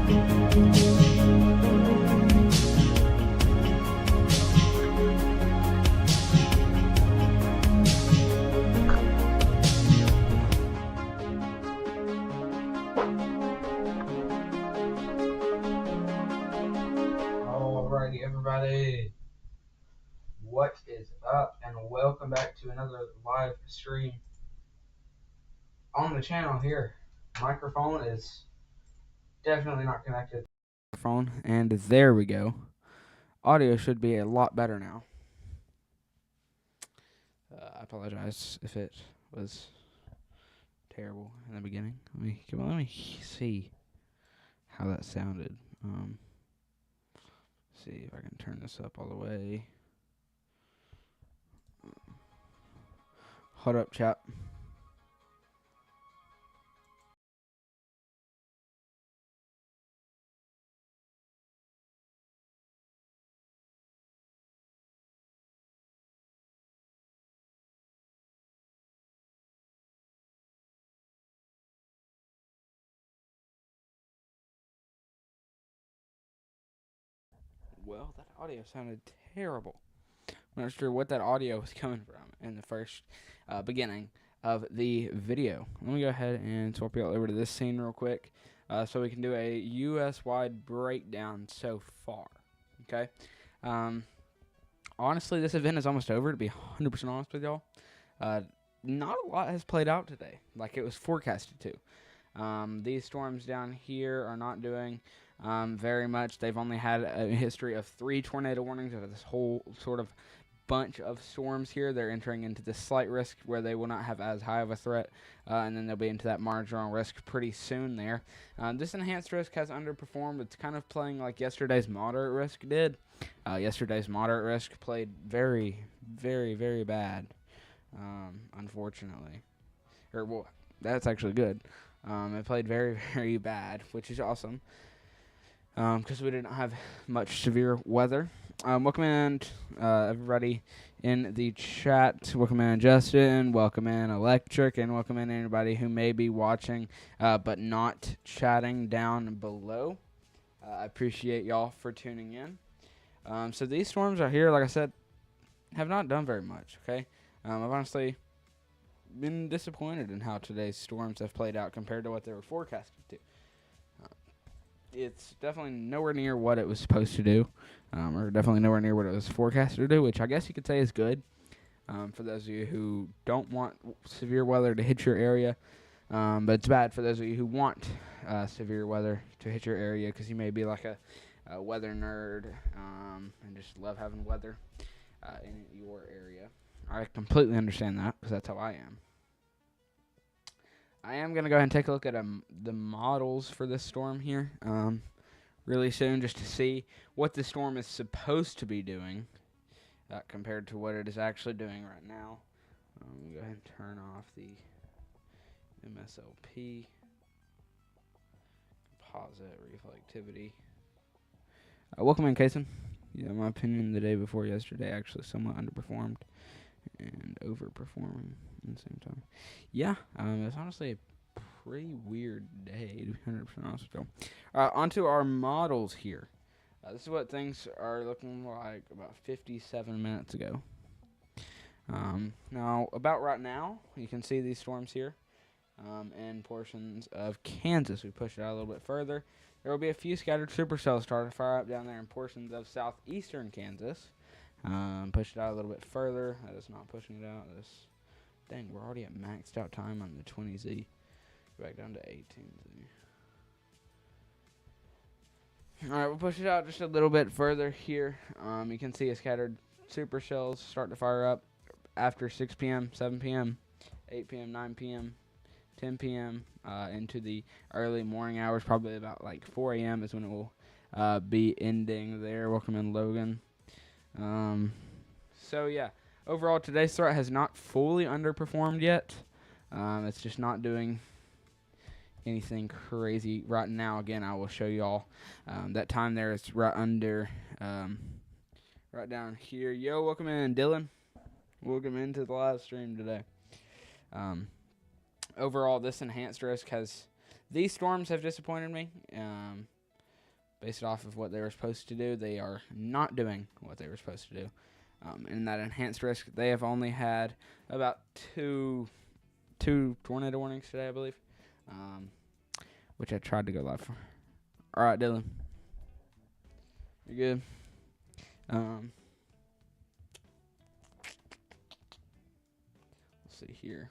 Alrighty, everybody, what is up, and welcome back to another live stream on the channel here. Microphone is definitely not connected. Phone, and there we go. Audio should be a lot better now. I apologize if it was terrible in the beginning. Let me see how that sounded. See if I can turn this up all the way. Hold up, chat. Well, that audio sounded terrible. I'm not sure what that audio was coming from in the first beginning of the video. Let me go ahead and swap you all over to this scene real quick so we can do a US-wide breakdown so far. Okay? Honestly, this event is almost over, to be 100% honest with y'all. Not a lot has played out today, like it was forecasted to. These storms down here are not doing very much. They've only had a history of 3 tornado warnings out of this whole sort of bunch of storms here. They're entering into the slight risk where they will not have as high of a threat, and then they'll be into that marginal risk pretty soon there. This enhanced risk has underperformed. It's kind of playing like yesterday's moderate risk did. Yesterday's moderate risk played very, very, very bad, unfortunately. Well, that's actually good. It played very, very bad, which is awesome. Because we didn't have much severe weather. Welcome in, everybody in the chat. Welcome in, Justin. Welcome in, Electric. And welcome in anybody who may be watching but not chatting down below. I appreciate y'all for tuning in. So these storms are here, like I said, have not done very much, okay? I've honestly been disappointed in how today's storms have played out compared to what they were forecasted to. It's definitely nowhere near what it was supposed to do, or definitely nowhere near what it was forecasted to do, which I guess you could say is good for those of you who don't want severe weather to hit your area, but it's bad for those of you who want severe weather to hit your area because you may be like a weather nerd and just love having weather in your area. I completely understand that because that's how I am. I am going to go ahead and take a look at the models for this storm here really soon just to see what the storm is supposed to be doing compared to what it is actually doing right now. Let me go ahead and turn off the MSLP, composite reflectivity. Welcome in, Kason. Yeah, my opinion, the day before yesterday actually somewhat underperformed and overperforming at the same time. Yeah, it's honestly a pretty weird day, to be 100% honest with you. Onto our models here. This is what things are looking like about 57 minutes ago. Now, about right now, you can see these storms here in portions of Kansas. We push it out a little bit further. There will be a few scattered supercells starting to fire up down there in portions of southeastern Kansas. Push it out a little bit further. That is not pushing it out. Dang, we're already at maxed out time on the 20Z. Go back down to 18Z. Alright, we'll push it out just a little bit further here. You can see a scattered supercells start to fire up after 6 p.m., 7 p.m., 8 p.m., 9 p.m., 10 p.m. Into the early morning hours. Probably about like 4 a.m. is when it will be ending there. Welcome in, Logan. So yeah, overall today's threat has not fully underperformed yet. It's just not doing anything crazy right now. Again, I will show y'all that time there is right under, right down here. Yo, welcome in, Dylan. Welcome into the live stream today. Overall, this enhanced risk these storms have disappointed me. based off of what they were supposed to do, they are not doing what they were supposed to do. In that enhanced risk, they have only had about two tornado warnings today, I believe, which I tried to go live for. All right, Dylan. You good? Let's see here.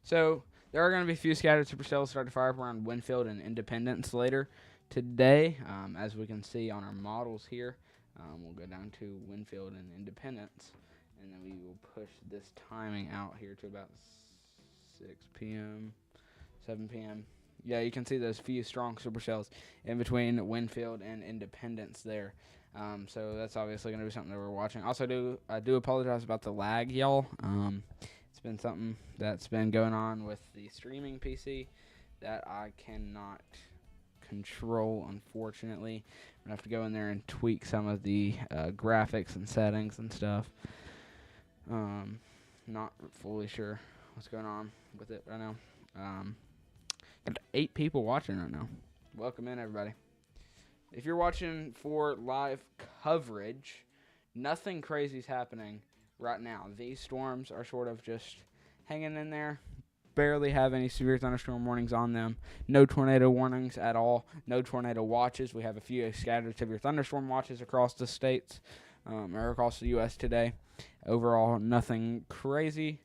So there are going to be a few scattered supercells start to fire up around Winfield and Independence later today, as we can see on our models here. We'll go down to Winfield and Independence, and then we will push this timing out here to about 6 p.m., 7 p.m. Yeah, you can see those few strong supercells in between Winfield and Independence there. So that's obviously going to be something that we're watching. Also, I do apologize about the lag, y'all. It's been something that's been going on with the streaming PC that I cannot control, unfortunately. I'm going to have to go in there and tweak some of the graphics and settings and stuff. Not fully sure what's going on with it right now. Got 8 people watching right now. Welcome in, everybody. If you're watching for live coverage, nothing crazy is happening right now. These storms are sort of just hanging in there. Barely have any severe thunderstorm warnings on them. No tornado warnings at all. No tornado watches. We have a few scattered severe thunderstorm watches across the states or across the U.S. today. Overall, nothing crazy.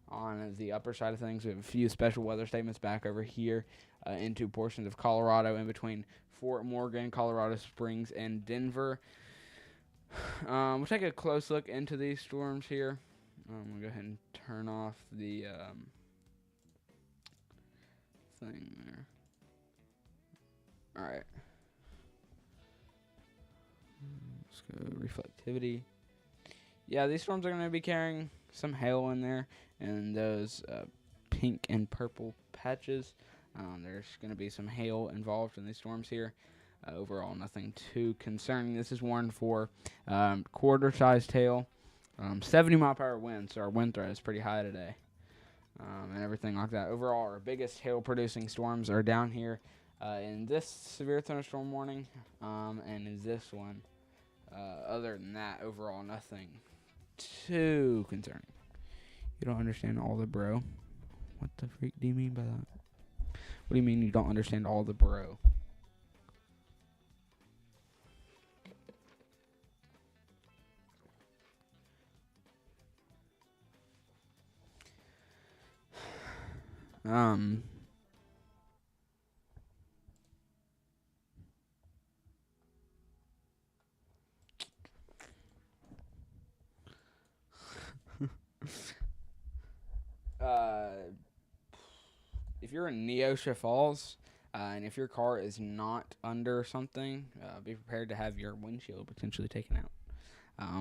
On the upper side of things, we have a few special weather statements back over here into portions of Colorado in between Fort Morgan, Colorado Springs, and Denver. We'll take a close look into these storms here. I'm going to go ahead and turn off the thing there. All right. Let's go reflectivity. Yeah, these storms are going to be carrying some hail in there and those pink and purple patches. There's going to be some hail involved in these storms here. Overall, nothing too concerning. This is warned for quarter-sized hail, 70-mile-per-hour winds, so our wind threat is pretty high today, and everything like that. Overall, our biggest hail-producing storms are down here in this severe thunderstorm warning and in this one. Other than that, overall, nothing too concerning. You don't understand all the bro? What the freak do you mean by that? What do you mean you don't understand all the bro? If you're in Neosha Falls, and if your car is not under something, be prepared to have your windshield potentially taken out.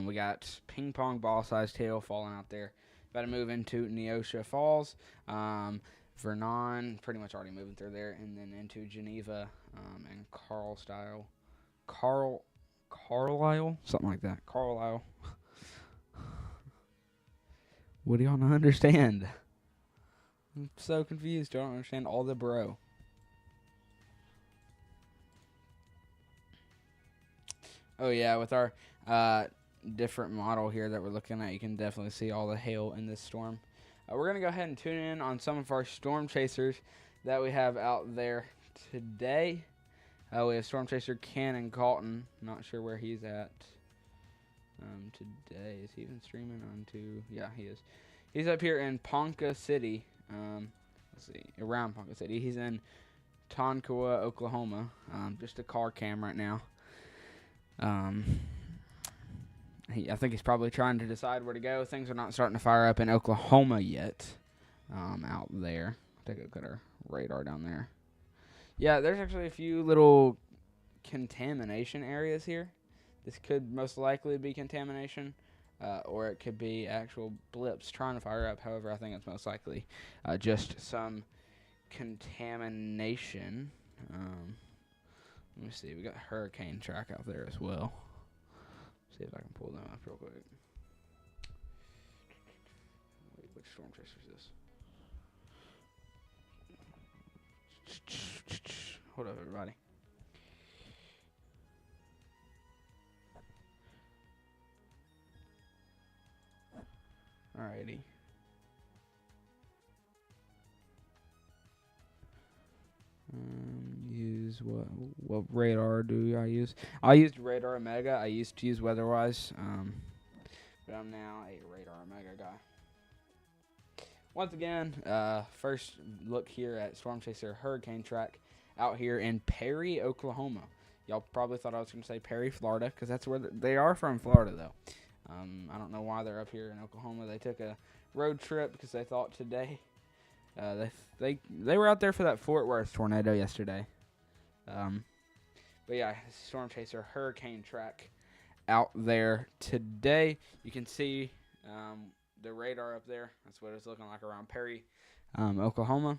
We got ping pong ball-sized hail falling out there. About to move into Neosha Falls. Vernon, pretty much already moving through there, and then into Geneva and Carlisle, something like that. Carlisle. What do y'all not understand? I'm so confused. I don't understand all the bro. Oh yeah, with our different model here that we're looking at, you can definitely see all the hail in this storm. We're going to go ahead and tune in on some of our storm chasers that we have out there today. We have Storm Chaser Cannon Calton. Not sure where he's at today. Is he even streaming onto? Yeah, he is. He's up here in Ponca City. Let's see, around Ponca City. He's in Tonkawa, Oklahoma. Just a car cam right now. I think he's probably trying to decide where to go. Things are not starting to fire up in Oklahoma yet. Out there. Take a look at our radar down there. Yeah, there's actually a few little contamination areas here. This could most likely be contamination, or it could be actual blips trying to fire up. However, I think it's most likely just some contamination. Let me see. We got hurricane track out there as well. See if I can pull them up real quick. Wait, which storm chaser is this? Hold up, everybody. what radar do I use? I used Radar Omega. I used to use WeatherWise, but I'm now a Radar Omega guy. Once again, first look here at Storm Chaser Hurricane Track out here in Perry, Oklahoma. Y'all probably thought I was going to say Perry, Florida, because that's where they are from, Florida, though. I don't know why they're up here in Oklahoma. They took a road trip because they thought today. They were out there for that Fort Worth tornado yesterday. But yeah, Storm Chaser Hurricane Track out there today. You can see the radar up there. That's what it's looking like around Perry, Oklahoma.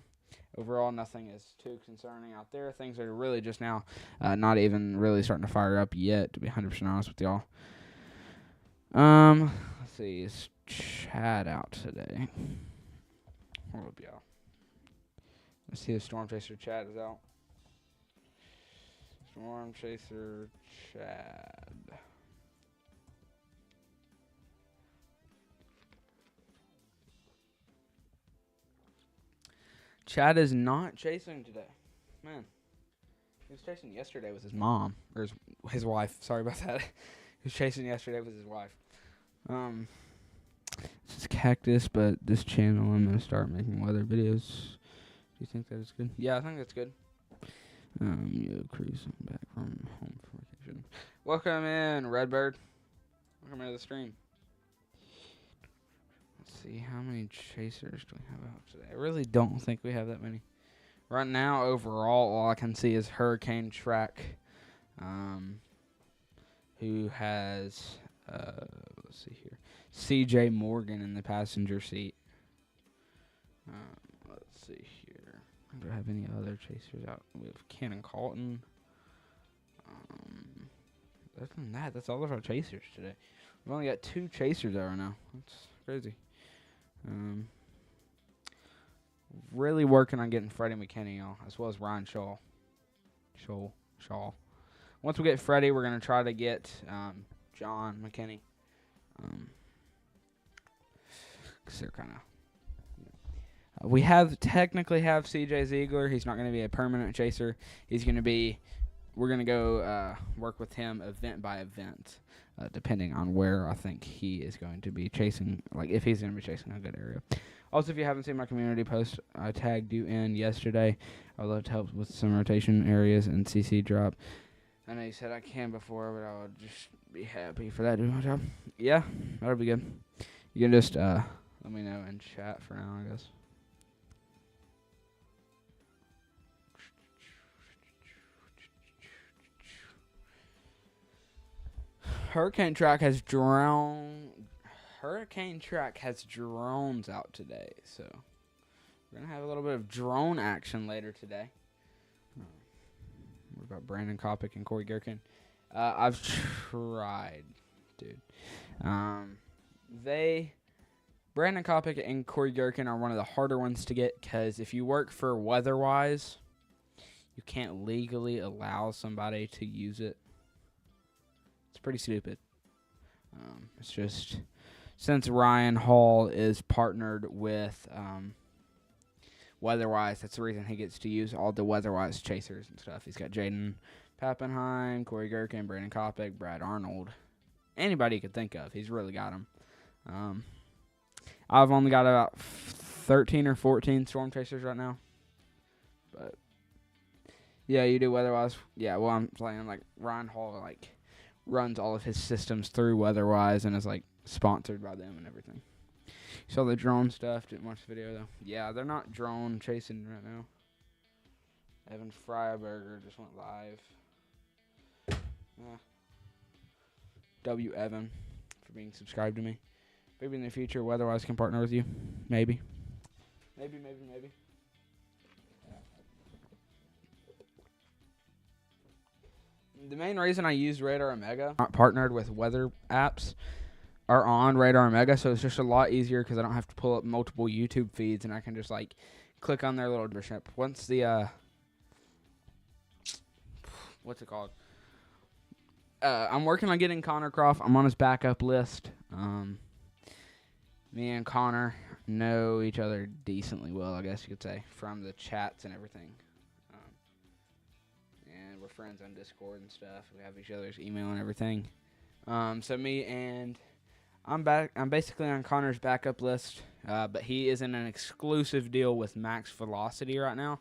Overall, nothing is too concerning out there. Things are really just now not even really starting to fire up yet, to be 100% honest with y'all. Let's see, is Chad out today? Hold up, y'all. Let's see if Storm Chaser Chad is out. Storm Chaser Chad. Chad is not chasing today. Man. He was chasing yesterday with his mom. Or his wife. Sorry about that. He was chasing yesterday with his wife. This is Cactus, but this channel I'm going to start making weather videos. Do you think that is good? Yeah, I think that's good. Yo, Crease, I'm back from home for vacation. Welcome in, Redbird. Welcome into the stream. Let's see, how many chasers do we have out today? I really don't think we have that many. Right now, overall, all I can see is Hurricane Track, who has, let's see here, CJ Morgan in the passenger seat. Let's see here. Do I have any other chasers out? We have Cannon Colton. Other than that, that's all of our chasers today. We've only got 2 chasers out right now. That's crazy. Really working on getting Freddie McKinney, y'all, as well as Ryan Shaw. Shaw. Once we get Freddie, we're going to try to get John McKinney. Because they're kind of... We technically have CJ Ziegler. He's not going to be a permanent chaser. He's going to be... We're going to go work with him event by event, depending on where I think he is going to be chasing, like if he's going to be chasing a good area. Also, if you haven't seen my community post, I tagged you in yesterday. I'd love to help with some rotation areas and CC drop. I know you said I can before, but I would just be happy for that to do my job. Yeah, that would be good. You can just let me know in chat for now, I guess. Hurricane Track has drones out today, so we're gonna have a little bit of drone action later today. What about Brandon Kopic and Corey Gherkin? I've tried, dude. Brandon Kopic and Corey Gherkin are one of the harder ones to get because if you work for WeatherWise, you can't legally allow somebody to use it. It's pretty stupid. It's just since Ryan Hall is partnered with WeatherWise, that's the reason he gets to use all the WeatherWise chasers and stuff. He's got Jaden Pappenheim, Corey Gherkin, Brandon Kopic, Brad Arnold. Anybody you could think of. He's really got them. I've only got about 13 or 14 storm chasers right now. But, yeah, you do WeatherWise. Yeah, well, I'm playing, like, Ryan Hall, like, runs all of his systems through WeatherWise and is, like, sponsored by them and everything. You saw the drone stuff. Didn't watch the video, though. Yeah, they're not drone chasing right now. Evan Freiberger just went live. W. Evan for being subscribed to me. Maybe in the future, WeatherWise can partner with you. Maybe. Maybe. The main reason I use Radar Omega, not partnered with weather apps, are on Radar Omega, so it's just a lot easier because I don't have to pull up multiple YouTube feeds, and I can just, like, click on their little membership. Once the, what's it called? I'm working on getting Connor Croft. I'm on his backup list. Me and Connor know each other decently well, I guess you could say, from the chats and everything. and we're friends on Discord and stuff. We have each other's email and everything. So me and I'm basically on Connor's backup list, but he is in an exclusive deal with Max Velocity right now,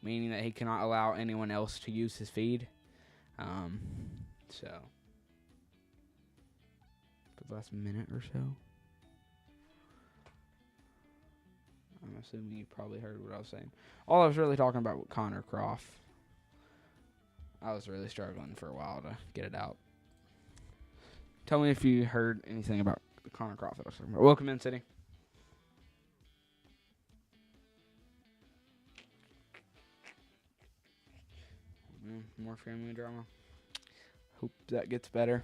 meaning that he cannot allow anyone else to use his feed. So for the last minute or so, I'm assuming you probably heard what I was saying. All I was really talking about with Connor Croft. I was really struggling for a while to get it out. Tell me if you heard anything about Connor Croft. Welcome in, City. More family drama. Hope that gets better.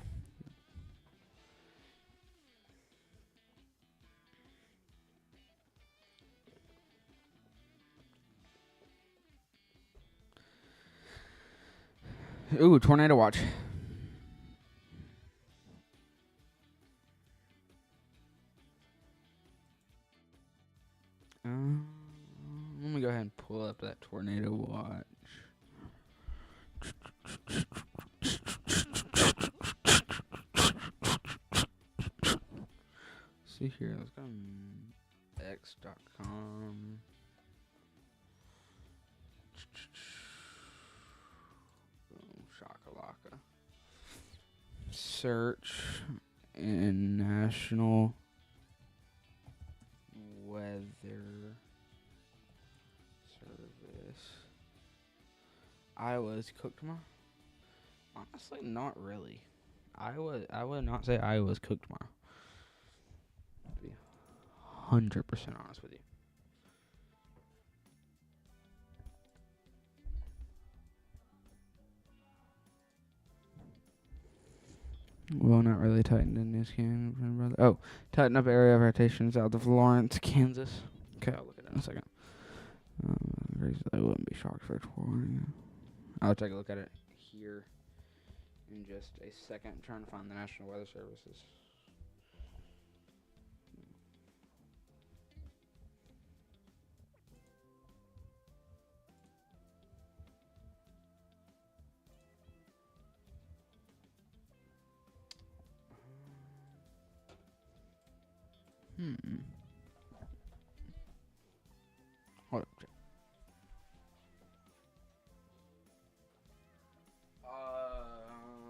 Ooh, tornado watch. Let me go ahead and pull up that tornado watch. See here, let's go on x.com. Boom, shakalaka. Search in National Weather Service. Iowa's cooked tomorrow? Honestly, not really. I would not say Iowa's cooked tomorrow. To be 100% honest with you. Well, not really tightened in this can, brother. Oh, tighten up area of rotation south of Lawrence, Kansas. Okay, I'll look at it in a second. I wouldn't be shocked for a warning. I'll take a look at it here in just a second. I'm trying to find the National Weather Services. Hold up.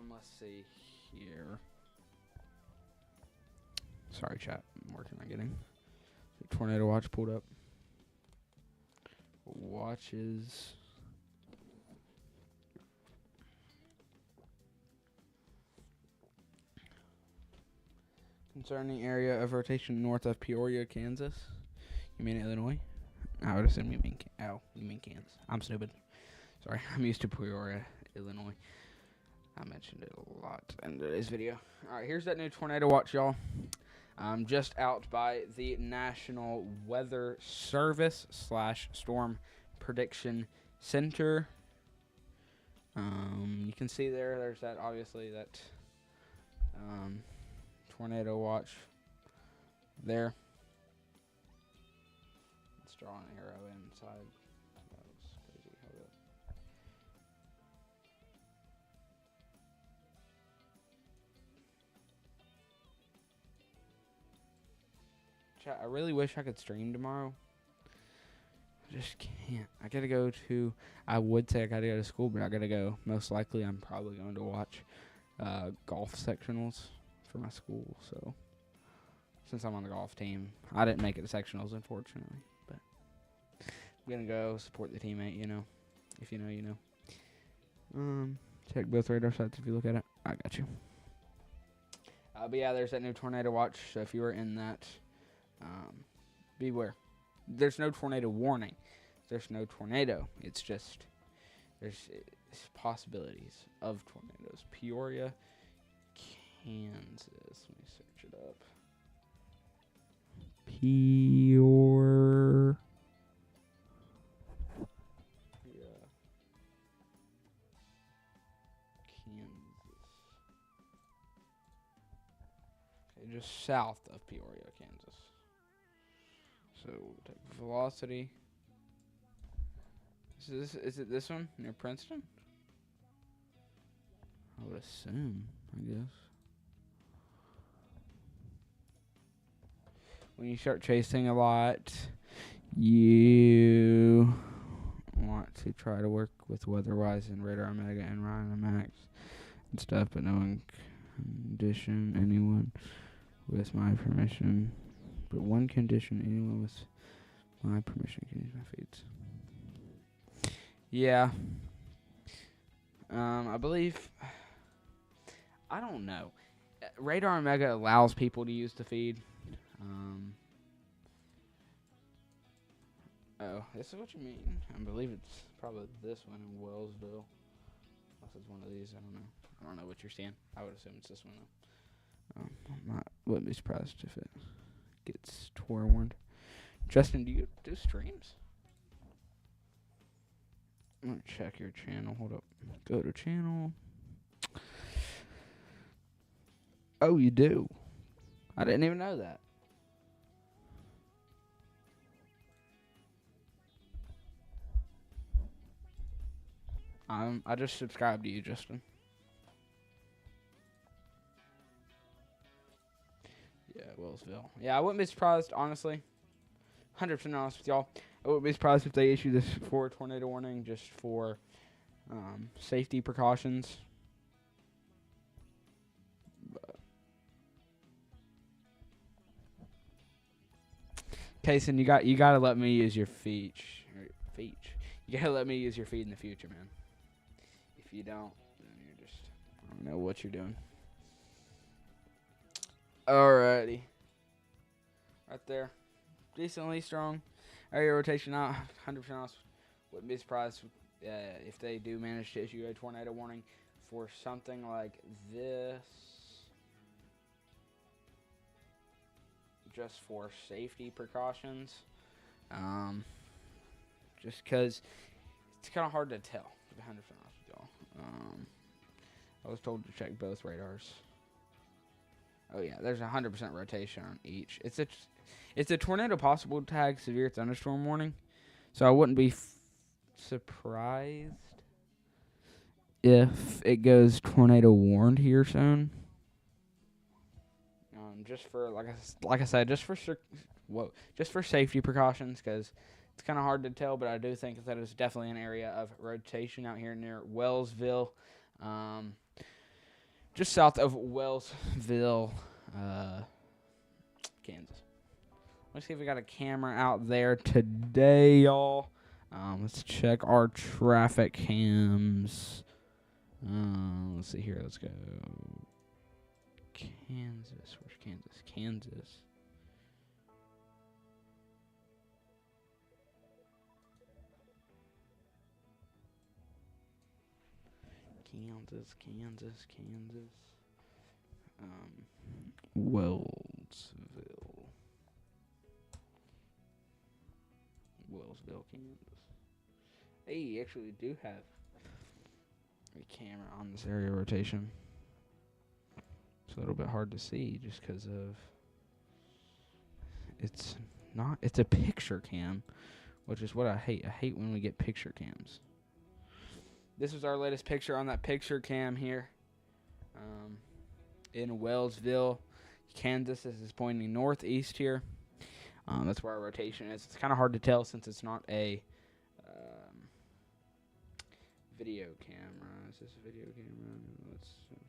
Let's see here. Sorry, chat. I'm working on getting the tornado watch pulled up. Watches. Concerning area of rotation north of Peoria, Kansas. You mean Illinois? I would assume you mean you mean Kansas. I'm stupid. Sorry, I'm used to Peoria, Illinois. I mentioned it a lot in today's video. All right, here's that new tornado watch, y'all. Just out by the National Weather Service / Storm Prediction Center. You can see there's that, obviously, that tornado watch there. Let's draw an arrow inside. That was crazy. Hold up. Chat, I really wish I could stream tomorrow. I just can't. I would say I gotta go to school, but I gotta go. Most likely, I'm probably going to watch golf sectionals for my school. So, since I'm on the golf team, I didn't make it to sectionals, unfortunately. But I'm gonna go support the teammate. You know, if you know, you know. Check both radar sites if you look at it. I got you. But yeah, there's that new tornado watch. So if you were in that, beware. There's no tornado warning. There's no tornado. It's just there's possibilities of tornadoes. Peoria, Kansas. Let me search it up. Peoria. Kansas. Okay, just south of Peoria, Kansas. So we'll take velocity. Is it this one near Princeton? I would assume, I guess. When you start chasing a lot, you want to try to work with Weatherwise and Radar Omega and Ryan Max and stuff, but no one condition anyone with my permission. But one condition, anyone with my permission can use my feeds. Yeah. I believe, I don't know. Radar Omega allows people to use the feed. Oh, this is what you mean. I believe it's probably this one in Wellsville. Unless it's one of these, I don't know. I don't know what you're seeing. I would assume it's this one though. Wouldn't be surprised if it gets forewarned. Justin, do you do streams? I'm gonna check your channel. Hold up. Go to channel. Oh, you do. I didn't even know that. I just subscribed to you, Justin. Yeah, Wellsville. Yeah, I wouldn't be surprised, honestly. 100% honest with y'all. I wouldn't be surprised if they issue this for a tornado warning, just for safety precautions. Kaysen, you gotta let me use your feed. You gotta let me use your feed in the future, man. If you don't, then you're just, I don't know what you're doing. Alrighty. Right there. Decently strong. Area rotation out. 100% honest. Wouldn't be surprised if they do manage to issue a tornado warning for something like this. Just for safety precautions. Just because it's kind of hard to tell, to be 100% honest with y'all. I was told to check both radars. Oh yeah, there's 100% rotation on each. It's a tornado possible tag severe thunderstorm warning, so I wouldn't be surprised if it goes tornado warned here soon. Just for like I said, just for safety precautions, because it's kind of hard to tell, but I do think that it's definitely an area of rotation out here near Wellsville, just south of Wellsville, Kansas. Let's see if we got a camera out there today, y'all. Let's check our traffic cams. Let's see here. Let's go. Kansas. Where's Kansas? Kansas. Wellsville, Kansas. Hey, you actually do have a camera on this area rotation. It's a little bit hard to see just because of it's a picture cam, which is what I hate. I hate when we get picture cams. This is our latest picture on that picture cam here. In Wellsville, Kansas. This is pointing northeast here. That's where our rotation is. It's kind of hard to tell since it's not a video camera. Is this a video camera? Let's just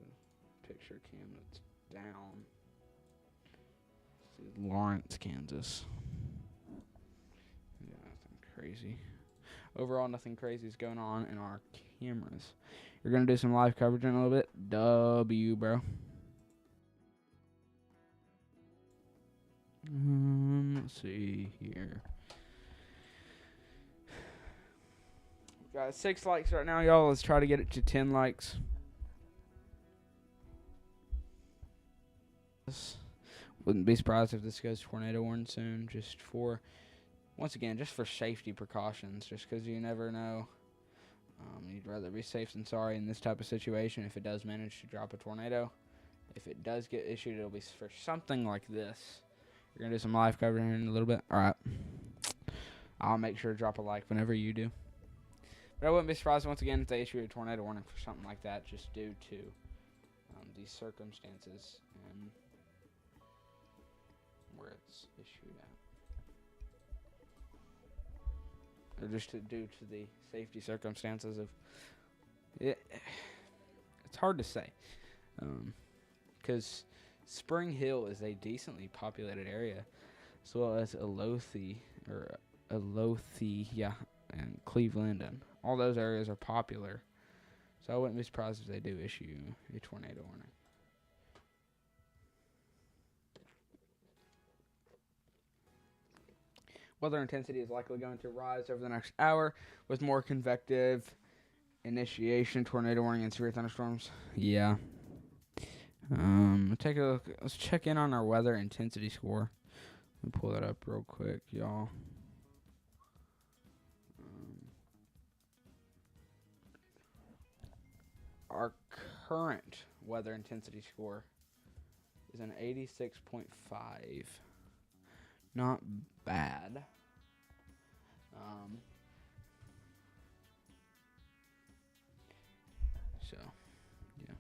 a picture cam that's down. Let's see, Lawrence, Kansas. Yeah, nothing crazy. Overall, nothing crazy is going on in our cameras. You're going to do some live coverage in a little bit. W, bro. Let's see here. We got 6 likes right now, y'all. Let's try to get it to 10 likes. Wouldn't be surprised if this goes tornado warning soon. Just for, once again, just for safety precautions. Just because you never know. You'd rather be safe than sorry in this type of situation if it does manage to drop a tornado. If it does get issued, it'll be for something like this. You're going to do some live coverage in a little bit? All right. I'll make sure to drop a like whenever you do. But I wouldn't be surprised once again if they issue a tornado warning for something like that, just due to these circumstances and where it's issued at. Or just due to the safety circumstances of it. It's hard to say. Because Spring Hill is a decently populated area, as well as Elothe, and Cleveland, and all those areas are popular. So I wouldn't be surprised if they do issue a tornado warning. Weather intensity is likely going to rise over the next hour with more convective initiation, tornado warning, and severe thunderstorms. Yeah. Take a look. Let's check in on our weather intensity score. Let me pull that up real quick, y'all. Our current weather intensity score is an 86.5. Not bad. So, yeah.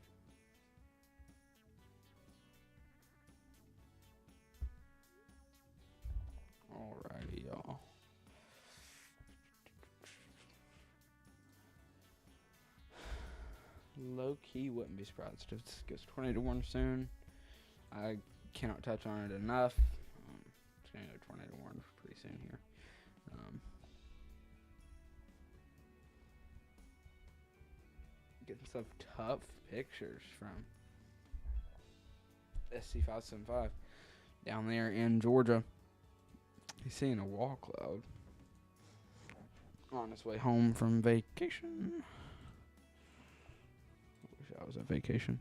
Alrighty, y'all. Low key, wouldn't be surprised if this gets tornado warning soon. I cannot touch on it enough. It's going to go tornado warning pretty soon here. Getting some tough pictures from SC575 down there in Georgia. He's seeing a wall cloud on his way home from vacation. I wish I was on vacation.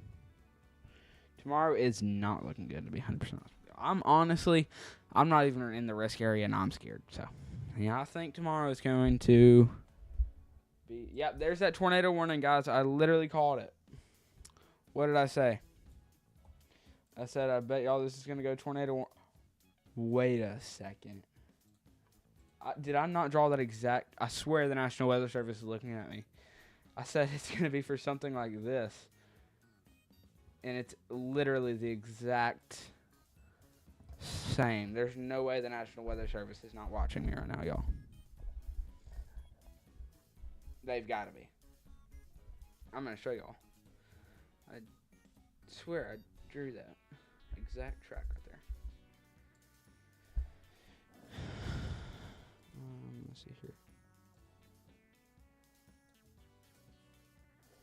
Tomorrow is not looking good, to be 100% honest with you. I'm not even in the risk area, and I'm scared. So, yeah, I think tomorrow is going to be... Yep, there's that tornado warning, guys. I literally called it. What did I say? I said, I bet y'all this is going to go tornado warning. Wait a second. Did I not draw that exact... I swear the National Weather Service is looking at me. I said it's going to be for something like this. And it's literally the exact same. There's no way the National Weather Service is not watching me right now, y'all. They've got to be. I'm going to show y'all. I swear I drew that exact track right there. Let's see here.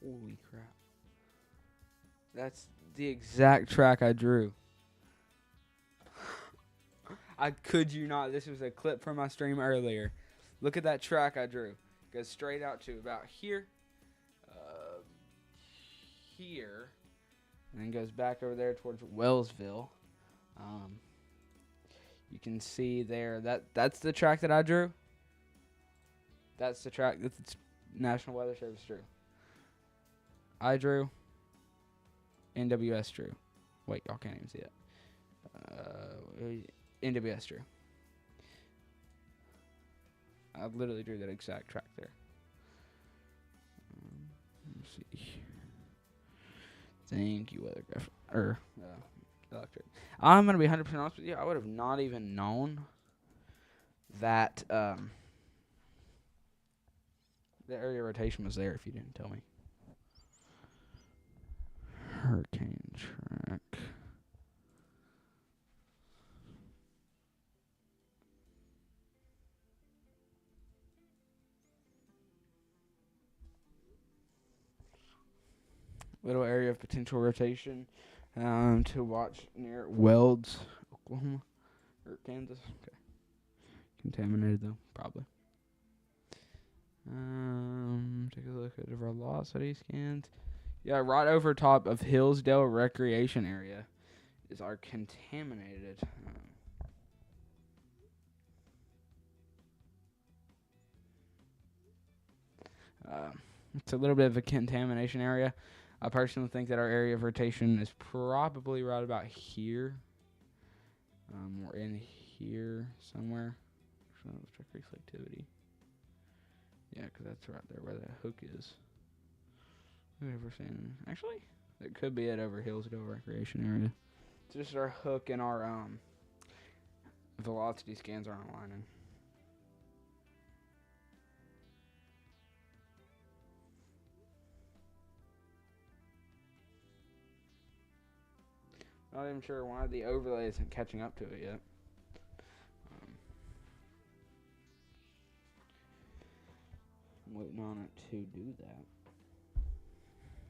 Holy crap. That's the exact track I drew. I could you not. This was a clip from my stream earlier. Look at that track I drew. Goes straight out to about here. Here. And then goes back over there towards Wellsville. You can see there. That's the track that I drew. That's the track that the National Weather Service drew. I drew. NWS drew. Wait, y'all can't even see it. NWS drew. I literally drew that exact track there. Let's see. Thank you, weathergraph. Electric. I'm going to be 100% honest with you. I would have not even known that the area rotation was there if you didn't tell me. Hurricane track. Little area of potential rotation to watch near Welds, Oklahoma, or Kansas. Okay. Contaminated though, probably. Take a look at the velocity scans. Yeah, right over top of Hillsdale Recreation Area is our contaminated. It's a little bit of a contamination area. I personally think that our area of rotation is probably right about here. Or in here somewhere. So let's check reflectivity. Yeah, 'cause that's right there where that hook is. We're saying, actually, it could be it over Hillsdale Recreation Area. It's just our hook and our velocity scans aren't aligning. Not even sure why the overlay isn't catching up to it yet. I'm waiting on it to do that.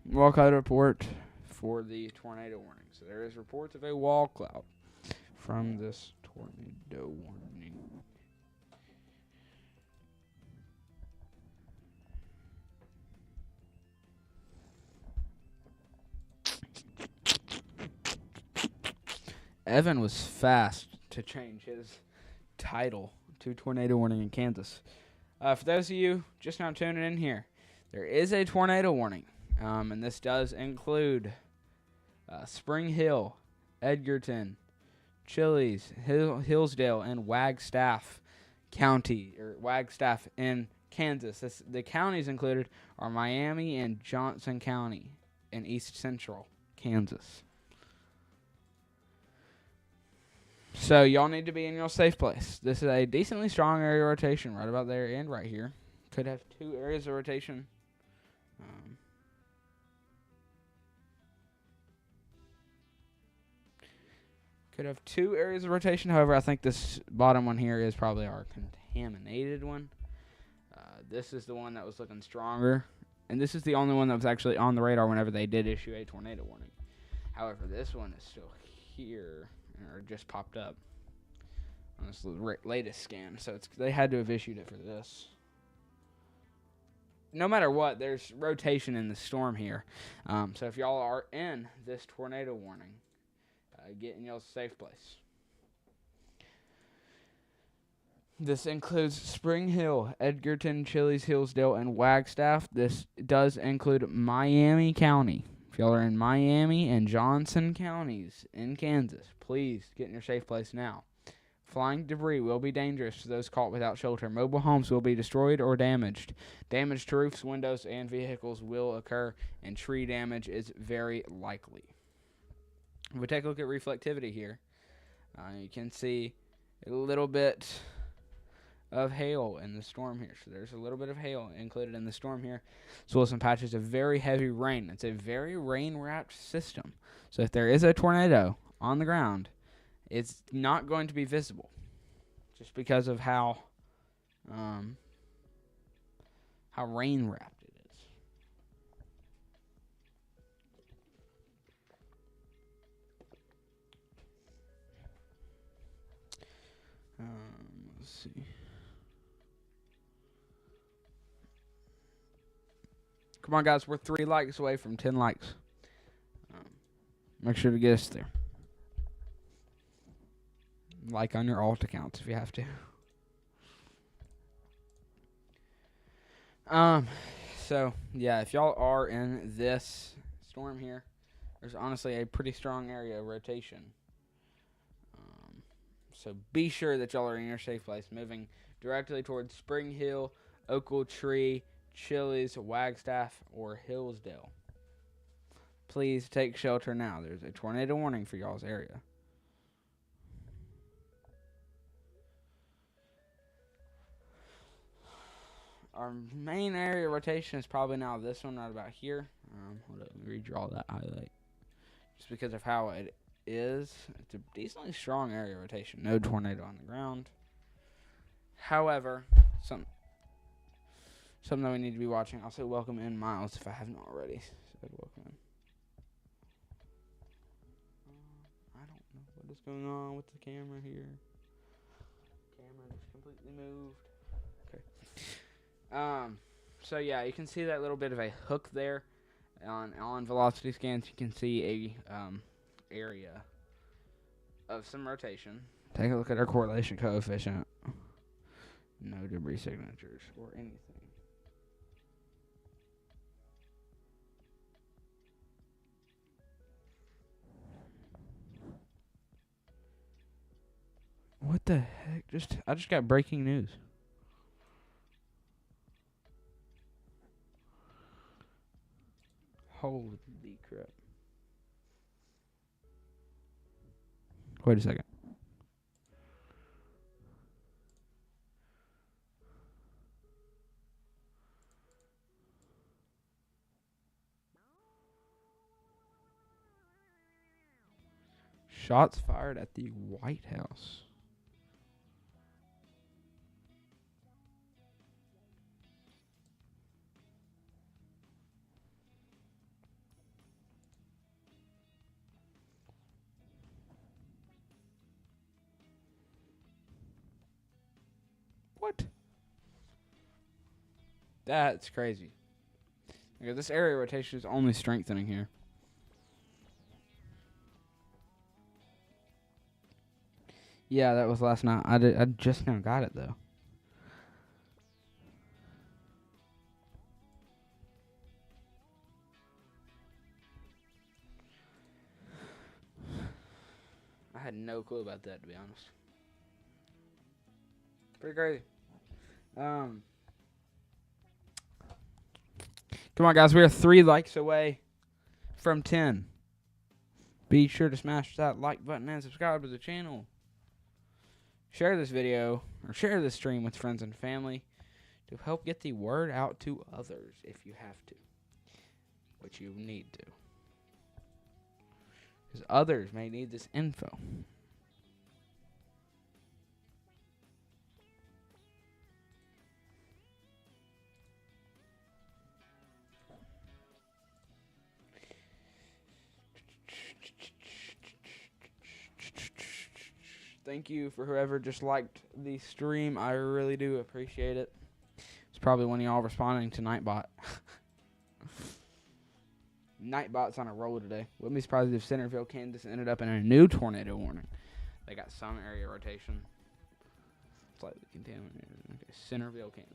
Wall cloud report for the tornado warning. So there is reports of a wall cloud from this tornado warning. Evan was fast to change his title to tornado warning in Kansas. For those of you just now tuning in here, there is a tornado warning, and this does include Spring Hill, Edgerton, Chili's, Hillsdale, and Wagstaff County, or Wagstaff in Kansas. The counties included are Miami and Johnson County in East Central Kansas. So y'all need to be in your safe place. This is a decently strong area of rotation right about there and right here. Could have 2 areas of rotation. Could have 2 areas of rotation. However, I think this bottom one here is probably our contaminated one. This is the one that was looking stronger. And this is the only one that was actually on the radar whenever they did issue a tornado warning. However, this one is still here, or just popped up on this latest scan. So they had to have issued it for this. No matter what, there's rotation in the storm here. So if y'all are in this tornado warning, get in y'all's safe place. This includes Spring Hill, Edgerton, Chili's, Hillsdale, and Wagstaff. This does include Miami County. If y'all are in Miami and Johnson counties in Kansas, please get in your safe place now. Flying debris will be dangerous to those caught without shelter. Mobile homes will be destroyed or damaged. Damage to roofs, windows, and vehicles will occur, and tree damage is very likely. If we take a look at reflectivity here, you can see a little bit of hail in the storm here. So there's a little bit of hail included in the storm here, as well as some patches of very heavy rain. It's a very rain-wrapped system. So if there is a tornado on the ground, it's not going to be visible just because of how rain-wrapped it is. Let's see. Come on, guys. We're 3 likes away from 10 likes. Make sure to get us there. Like on your alt accounts if you have to. So, yeah, if y'all are in this storm here, there's honestly a pretty strong area of rotation. So be sure that y'all are in your safe place, moving directly towards Spring Hill, Oakville Tree, Chili's, Wagstaff, or Hillsdale. Please take shelter now. There's a tornado warning for y'all's area. Our main area of rotation is probably now this one right about here. Hold up, let me redraw that highlight. Just because of how it is. It's a decently strong area of rotation. No tornado on the ground. However, something that we need to be watching. I'll say welcome in Miles if I haven't already said welcome in. I don't know what is going on with the camera here. Camera just completely moved. Okay. So yeah, you can see that little bit of a hook there on velocity scans. You can see a area of some rotation. Take a look at our correlation coefficient. No debris signatures or anything. What the heck? I just got breaking news. Holy crap. Wait a second. Shots fired at the White House. What? That's crazy. Okay, this area rotation is only strengthening here. Yeah, that was last night. I just now got it though. I had no clue about that, to be honest. Pretty crazy. Come on, guys. We are 3 likes away from 10. Be sure to smash that like button and subscribe to the channel. Share this video or share this stream with friends and family to help get the word out to others if you have to, which you need to. Because others may need this info. Thank you for whoever just liked the stream. I really do appreciate it. It's probably one of y'all responding to Nightbot. Nightbot's on a roll today. Wouldn't be surprised if Centerville, Kansas ended up in a new tornado warning. They got some area rotation. Slightly contaminated. Okay, Centerville, Kansas.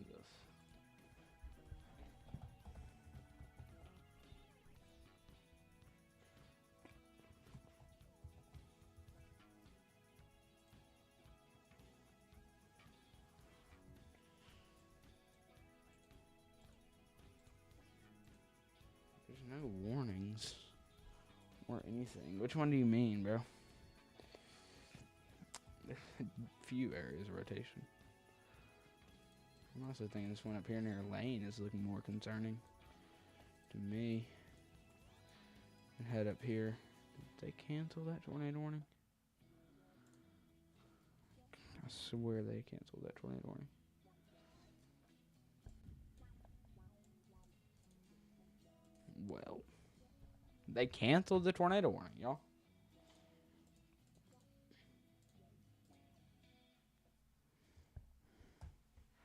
There's no warnings or anything. Which one do you mean, bro? There's a few areas of rotation. I'm also thinking this one up here near Lane is looking more concerning to me. And head up here. Did they cancel that tornado warning? I swear they canceled that tornado warning. Well, they canceled the tornado warning, y'all.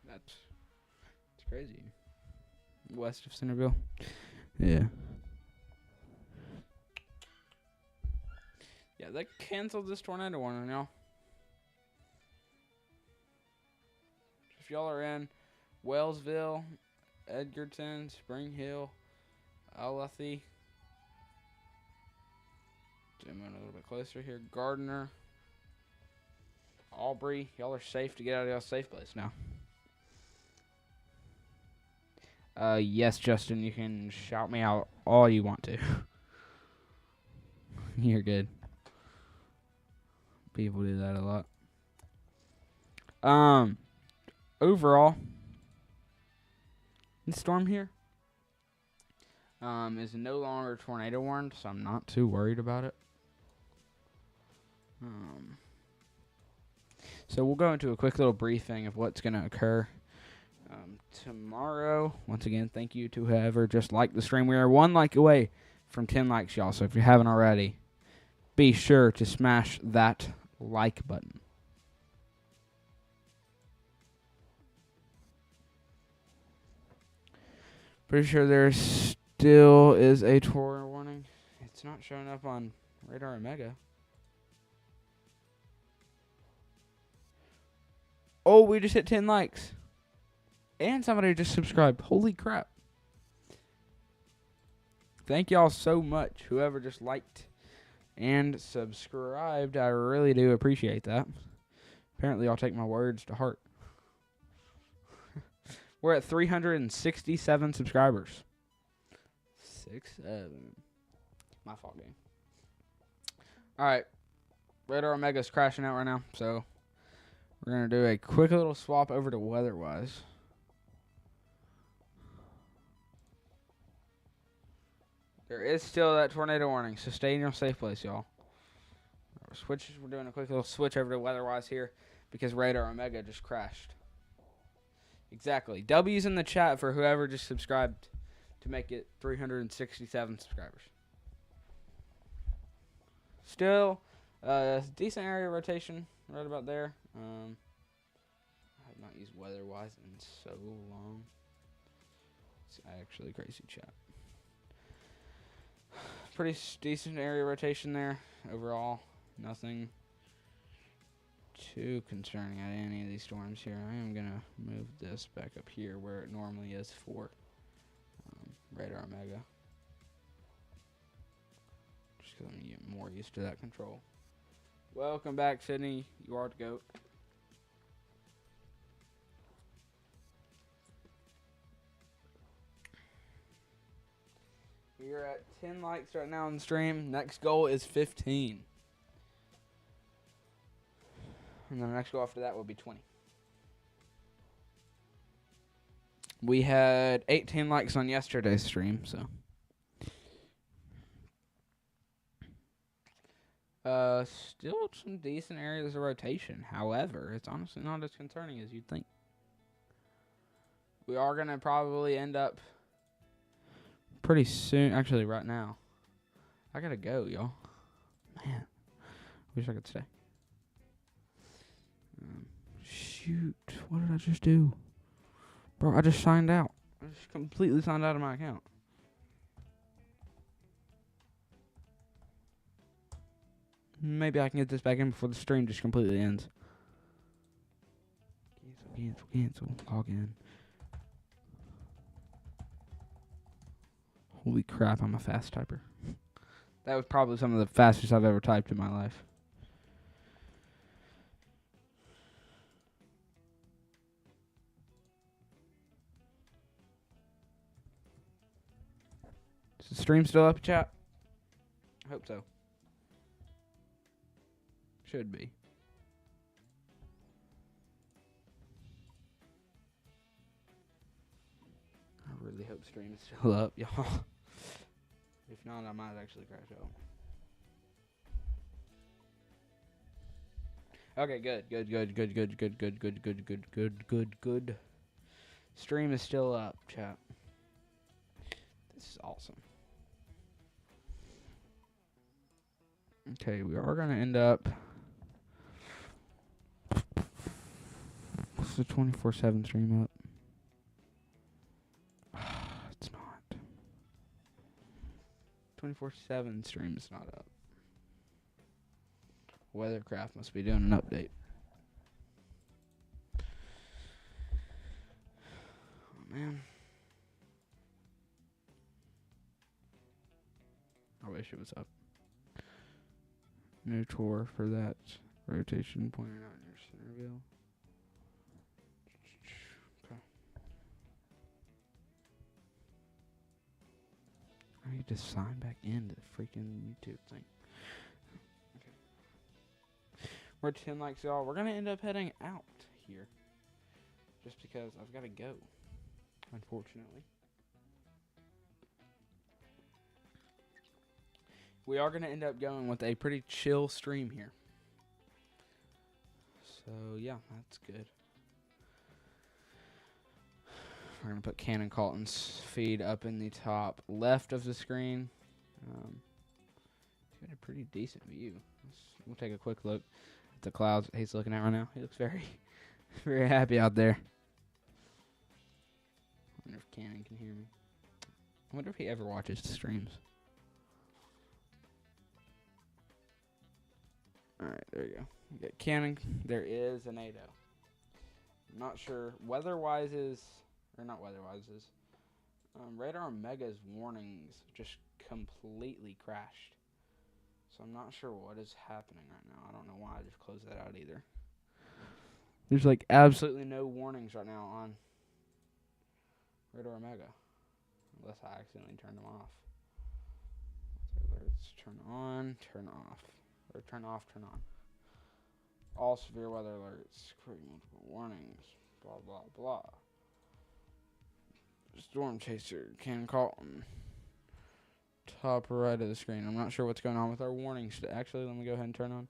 That's crazy. West of Centerville. Yeah. Yeah, they canceled this tornado warning, y'all. If y'all are in Wellsville, Edgerton, Spring Hill, Alathy, zoom in a little bit closer here, Gardner, Aubrey, y'all are safe to get out of y'all's safe place now. Yes, Justin, you can shout me out all you want to. You're good. People do that a lot. Overall, this storm here is no longer tornado warned, so I'm not too worried about it. So we'll go into a quick little briefing of what's going to occur tomorrow. Once again, thank you to whoever just liked the stream. We are 1 like away from 10 likes, y'all. So if you haven't already, be sure to smash that like button. Pretty sure there still is a tornado warning. It's not showing up on Radar Omega. Oh, we just hit 10 likes. And somebody just subscribed. Holy crap. Thank y'all so much. Whoever just liked and subscribed. I really do appreciate that. Apparently, I'll take my words to heart. We're at 367 subscribers. 6-7. My fault game. All right. Radar Omega's crashing out right now, so we're going to do a quick little swap over to weather-wise. There is still that tornado warning, so stay in your safe place, y'all. We're doing a quick little switch over to weather-wise here because Radar Omega just crashed. Exactly. W's in the chat for whoever just subscribed to make it 367 subscribers. Still, decent area rotation right about there. I have not used weather-wise in so long. It's actually crazy, chat. Pretty decent area rotation there overall. Nothing too concerning at any of these storms here. I am going to move this back up here where it normally is for Radar Omega. Just because I'm going to get more used to that control. Welcome back, Sydney. You are the GOAT. We are at 10 likes right now on the stream. Next goal is 15. And then the next goal after that will be 20. We had 18 likes on yesterday's stream, so. Still some decent areas of rotation. However, it's honestly not as concerning as you'd think. We are going to probably end up pretty soon. Actually, right now. I got to go, y'all. Man. Wish I could stay. Shoot. What did I just do? Bro, I just signed out. I just completely signed out of my account. Maybe I can get this back in before the stream just completely ends. Cancel. Log in. Holy crap, I'm a fast typer. That was probably some of the fastest I've ever typed in my life. Is the stream still up, chat? I hope so. Should be. I really hope stream is still up, y'all. If not, I might actually crash out. Okay, good. Stream is still up, chat. This is awesome. Okay, we are going to end up. What's the 24/7 stream up? It's not. 24/7 stream is not up. Weathercraft must be doing an update. Oh, man. I wish it was up. New tour for that rotation pointed out in your center view. Okay. I need to sign back into the freaking YouTube thing. Okay. We're at 10 likes, y'all. We're going to end up heading out here. Just because I've got to go. Unfortunately. We are going to end up going with a pretty chill stream here. So, yeah, that's good. We're going to put Cannon Colton's feed up in the top left of the screen. He's got a pretty decent view. We'll take a quick look at the clouds he's looking at right now. He looks very, very happy out there. I wonder if Cannon can hear me. I wonder if he ever watches the streams. Alright, there you go. You got Cannon. There is a NATO. I'm not sure. Weather-wise is... Or not weather-wise is... Radar Omega's warnings just completely crashed. So I'm not sure what is happening right now. I don't know why I just closed that out either. There's like absolutely no warnings right now on Radar Omega. Unless I accidentally turned them off. alerts. Turn on, turn off. Or turn off, turn on. All severe weather alerts. Create multiple warnings. Blah, blah, blah. Storm chaser. Can Colton. Top right of the screen. I'm not sure what's going on with our warnings. Actually, let me go ahead and turn on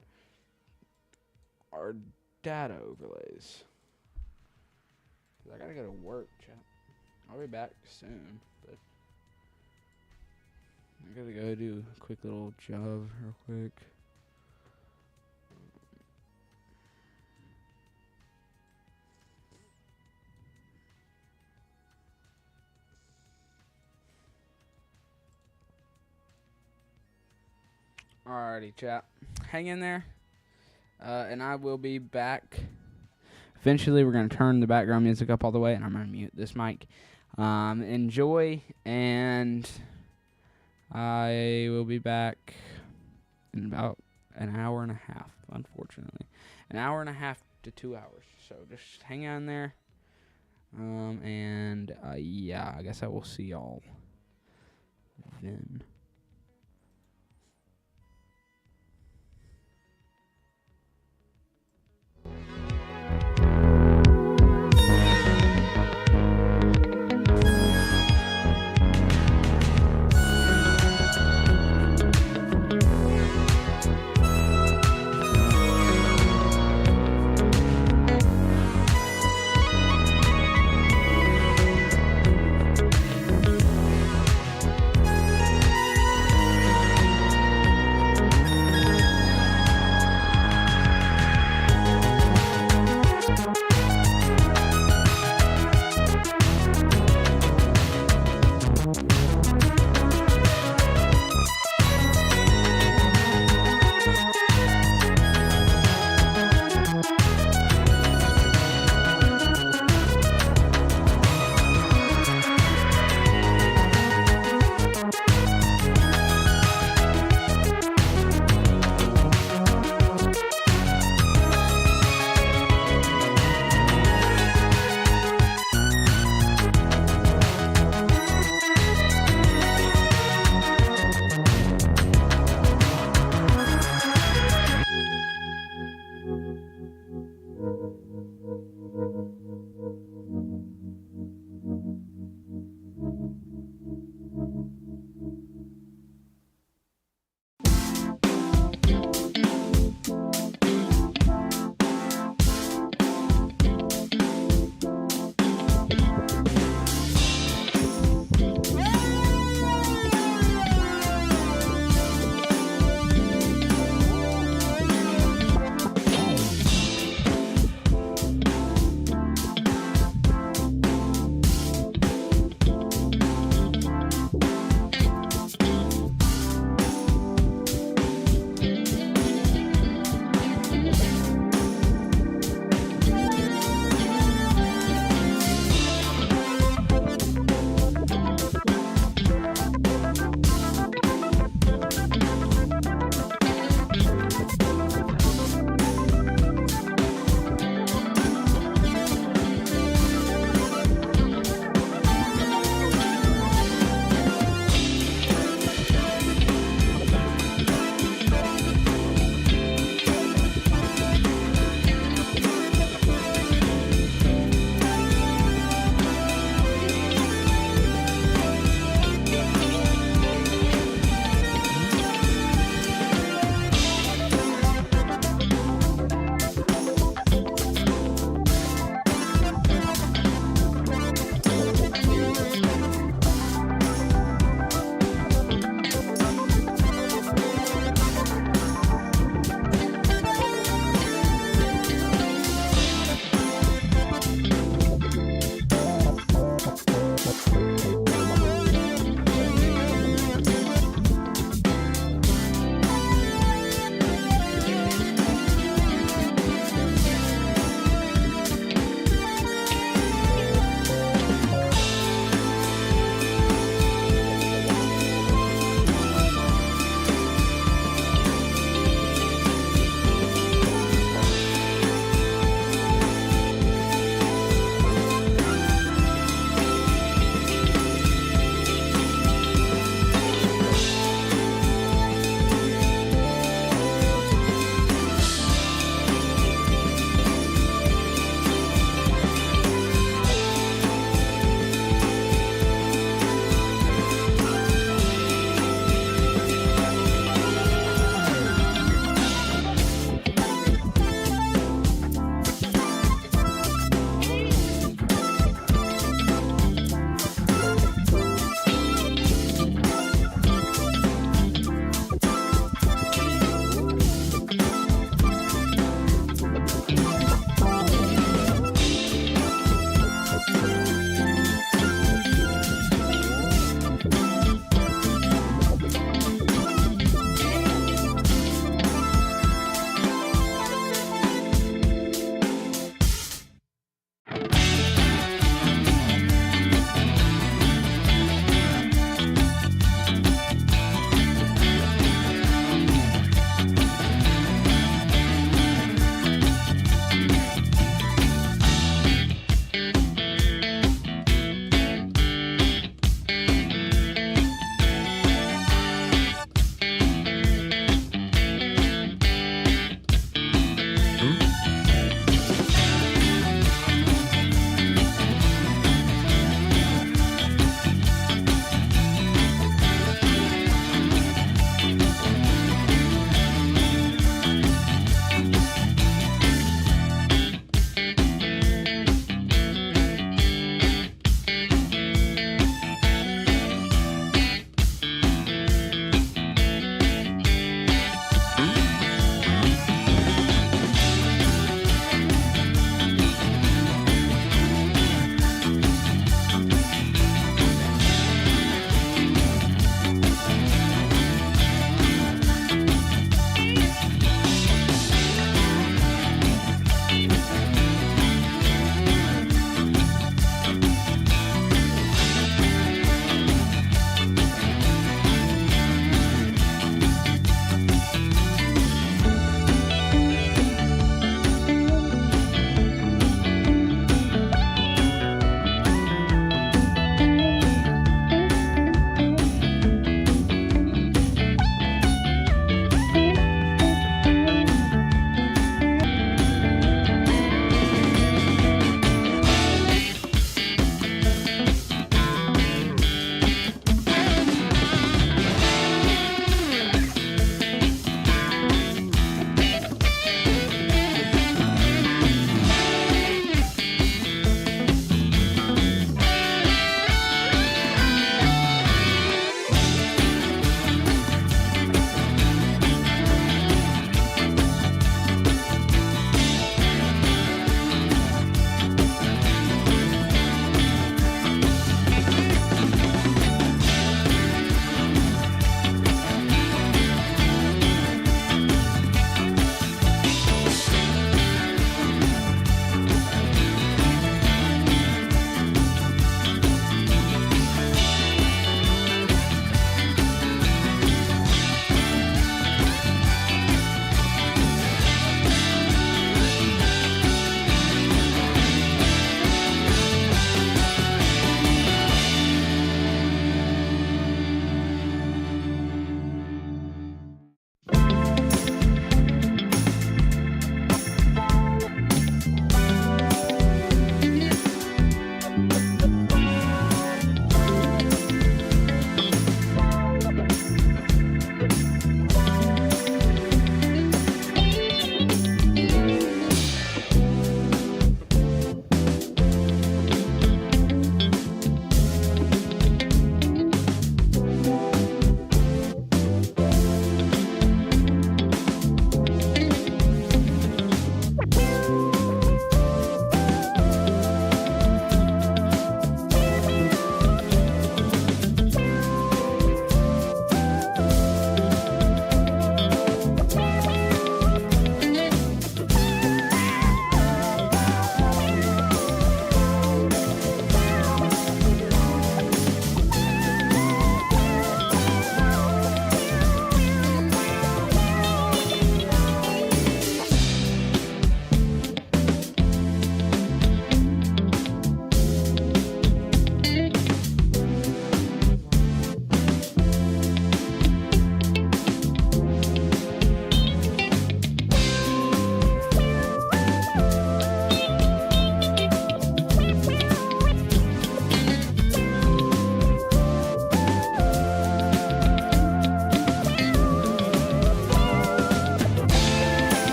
our data overlays. I gotta go to work, chat. I'll be back soon, but I gotta go do a quick little job real quick. Alrighty, chat. Hang in there. And I will be back. Eventually, we're going to turn the background music up all the way, and I'm going to mute this mic. Enjoy, and I will be back in about an hour and a half, unfortunately. An hour and a half to 2 hours. So just hang on there. Yeah, I guess I will see y'all then.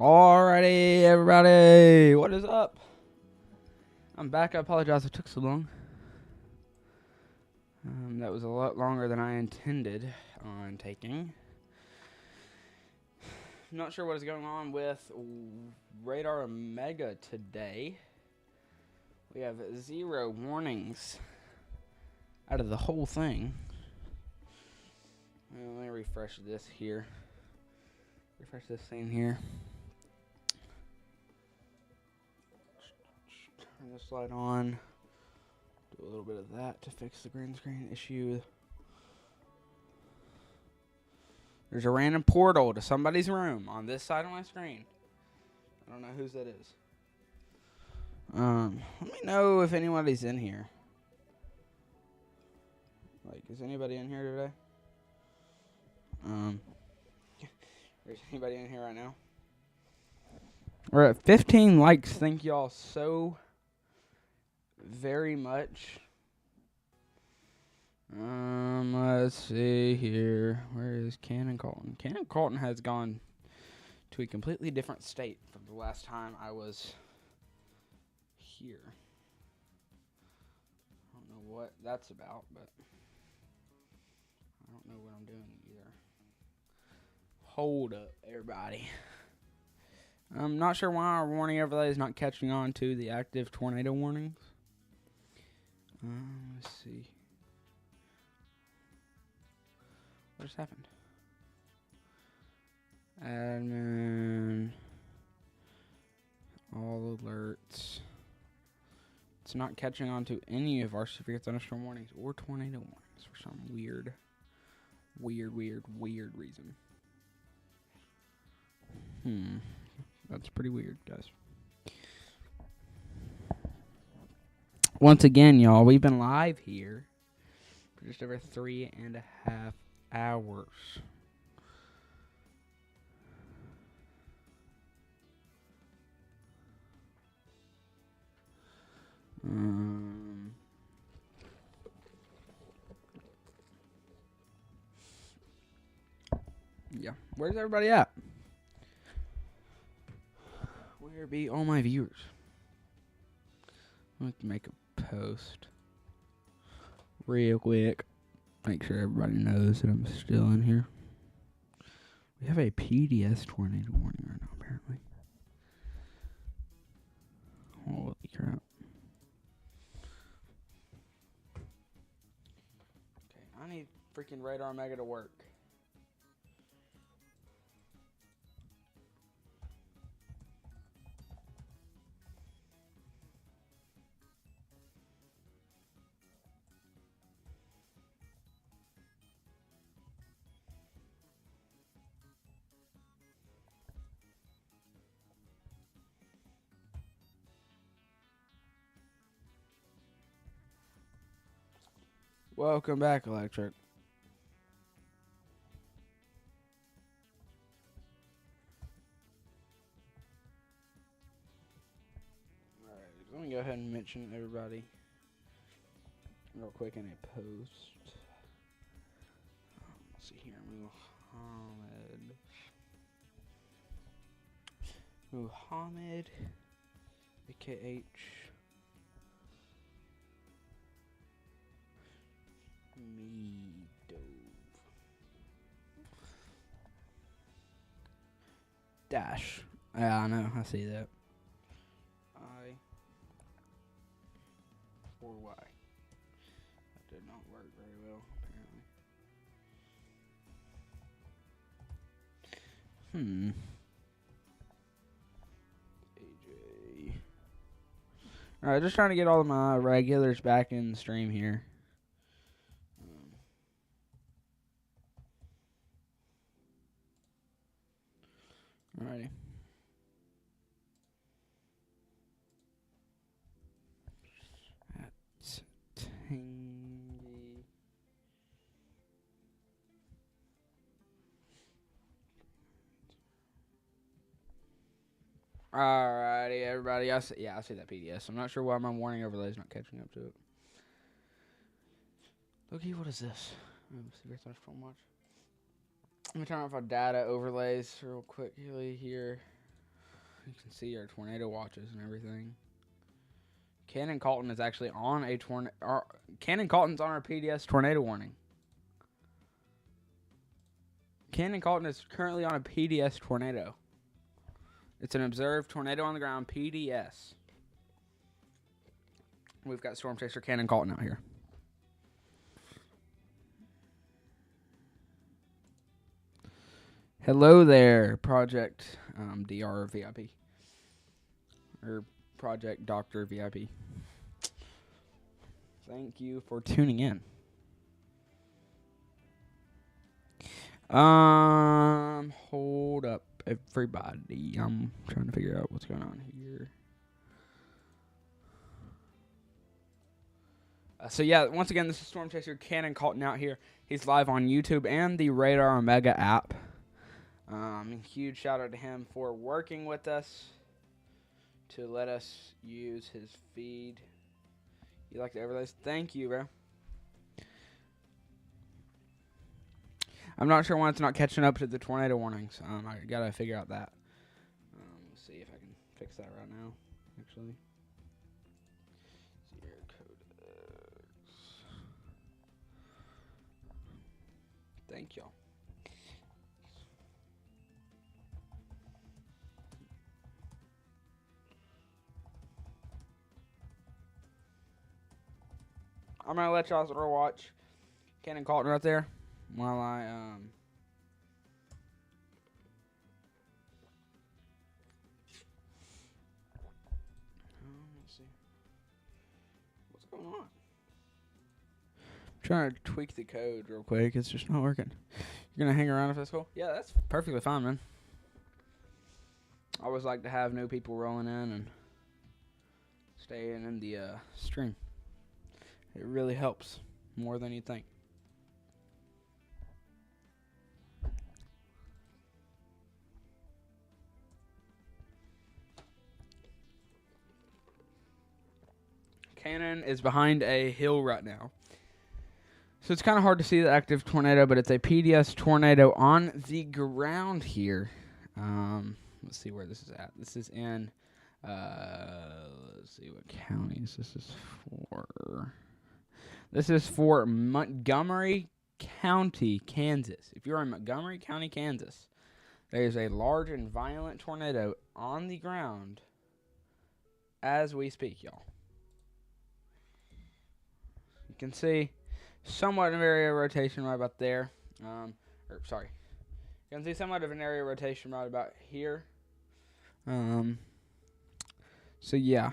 Alrighty, everybody, what is up? I'm back. I apologize it took so long. That was a lot longer than I intended on taking. Not sure what is going on with Radar Omega today. We have 0 warnings out of the whole thing. Let me refresh this here. Refresh this thing here. Turn this light on. Do a little bit of that to fix the green screen issue. There's a random portal to somebody's room on this side of my screen. I don't know whose that is. Let me know if anybody's in here. Like, is anybody in here today? Is anybody in here right now? We're at 15 likes. Thank y'all so very much. Let's see here. Where is Cannon Colton? Cannon Colton has gone to a completely different state from the last time I was here. I don't know what that's about, but I don't know what I'm doing either. Hold up, everybody. I'm not sure why our warning overlay is not catching on to the active tornado warnings. Let's see. What just happened? Admin. All alerts. It's not catching on to any of our severe thunderstorm warnings or tornado warnings for some weird reason. That's pretty weird, guys. Once again, y'all, we've been live here for just over 3.5 hours. Yeah, where's everybody at? Where be all my viewers? I'm going to make a post real quick. Make sure everybody knows that I'm still in here. We have a PDS tornado warning right now, apparently. Holy crap. freaking radar mega to work. Welcome back, Electric. Alright, let me go ahead and mention everybody real quick in a post. Let's see here. Muhammad, AKH. Meadow. Dash. Yeah, I know. I see that. I or Y. That did not work very well, apparently. AJ. Alright, just trying to get all of my regulars back in the stream here. Alrighty. That's Tangy. Alrighty, everybody. I see that PDS. I'm not sure why my warning overlay is not catching up to it. Loki, what is this? Let me turn off our data overlays real quickly here. You can see our tornado watches and everything. Cannon Colton is actually on a tornado. Cannon Colton's on our PDS tornado warning. Cannon Colton is currently on a PDS tornado. It's an observed tornado on the ground, PDS. We've got Storm Chaser Cannon Colton out here. Hello there, Project DR VIP. Or Project Doctor VIP. Thank you for tuning in. Hold up, everybody. I'm trying to figure out what's going on here. So yeah, once again, this is Storm Chaser Cannon Colton out here. He's live on YouTube and the Radar Omega app. Huge shout out to him for working with us to let us use his feed. You like the overlays? Thank you, bro. I'm not sure why it's not catching up to the tornado warnings. I gotta figure out that. Let's see if I can fix that right now, actually. Zero codex. Thank y'all. I'm gonna let y'all sort of watch Cannon Colton right there while I let's see what's going on. I'm trying to tweak the code real quick. It's just not working. You're gonna hang around if that's cool? Yeah, that's perfectly fine, man. I always like to have new people rolling in and staying in the stream. It really helps more than you think. Cannon is behind a hill right now. So it's kind of hard to see the active tornado, but it's a PDS tornado on the ground here. Let's see where this is at. This is in, let's see what counties this is for. This is for Montgomery County, Kansas. If you're in Montgomery County, Kansas, there is a large and violent tornado on the ground as we speak, y'all. You can see somewhat of an area rotation right about there. Sorry. You can see somewhat of an area rotation right about here. So yeah.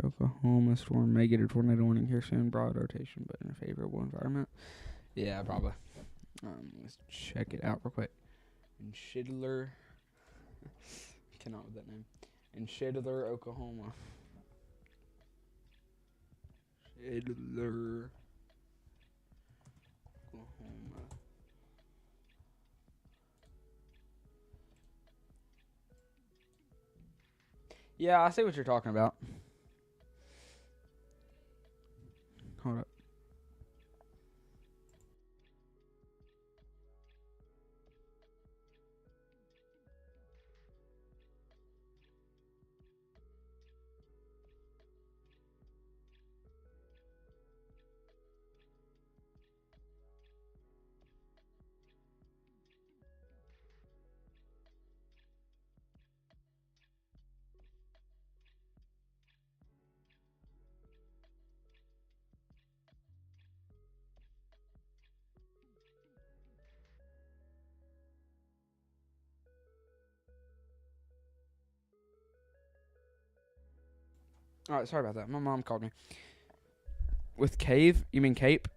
Oklahoma storm may get a tornado warning here soon. Broad rotation, but in a favorable environment. Yeah, probably. Let's check it out real quick. In Shidler. Cannot with that name. In Shidler, Oklahoma. Shidler, Oklahoma. Yeah, I see what you're talking about. Hold up. All right, sorry about that. My mom called me. With cave, you mean cape?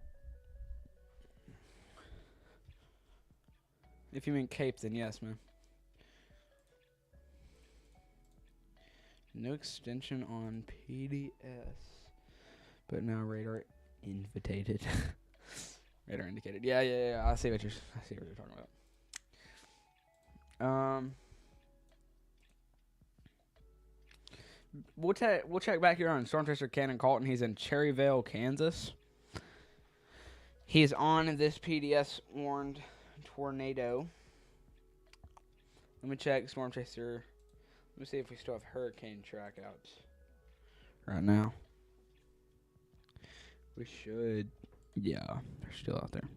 If you mean cape, then yes, man. No extension on PDS, but now radar invitated. Radar indicated. Yeah. I see what you're talking about. We'll check back here on Storm Chaser Cannon Colton. He's in Cherryvale, Kansas. He is on this PDS warned tornado. Let me check Storm Chaser. Let me see if we still have hurricane track out right now. We should. Yeah, they're still out there.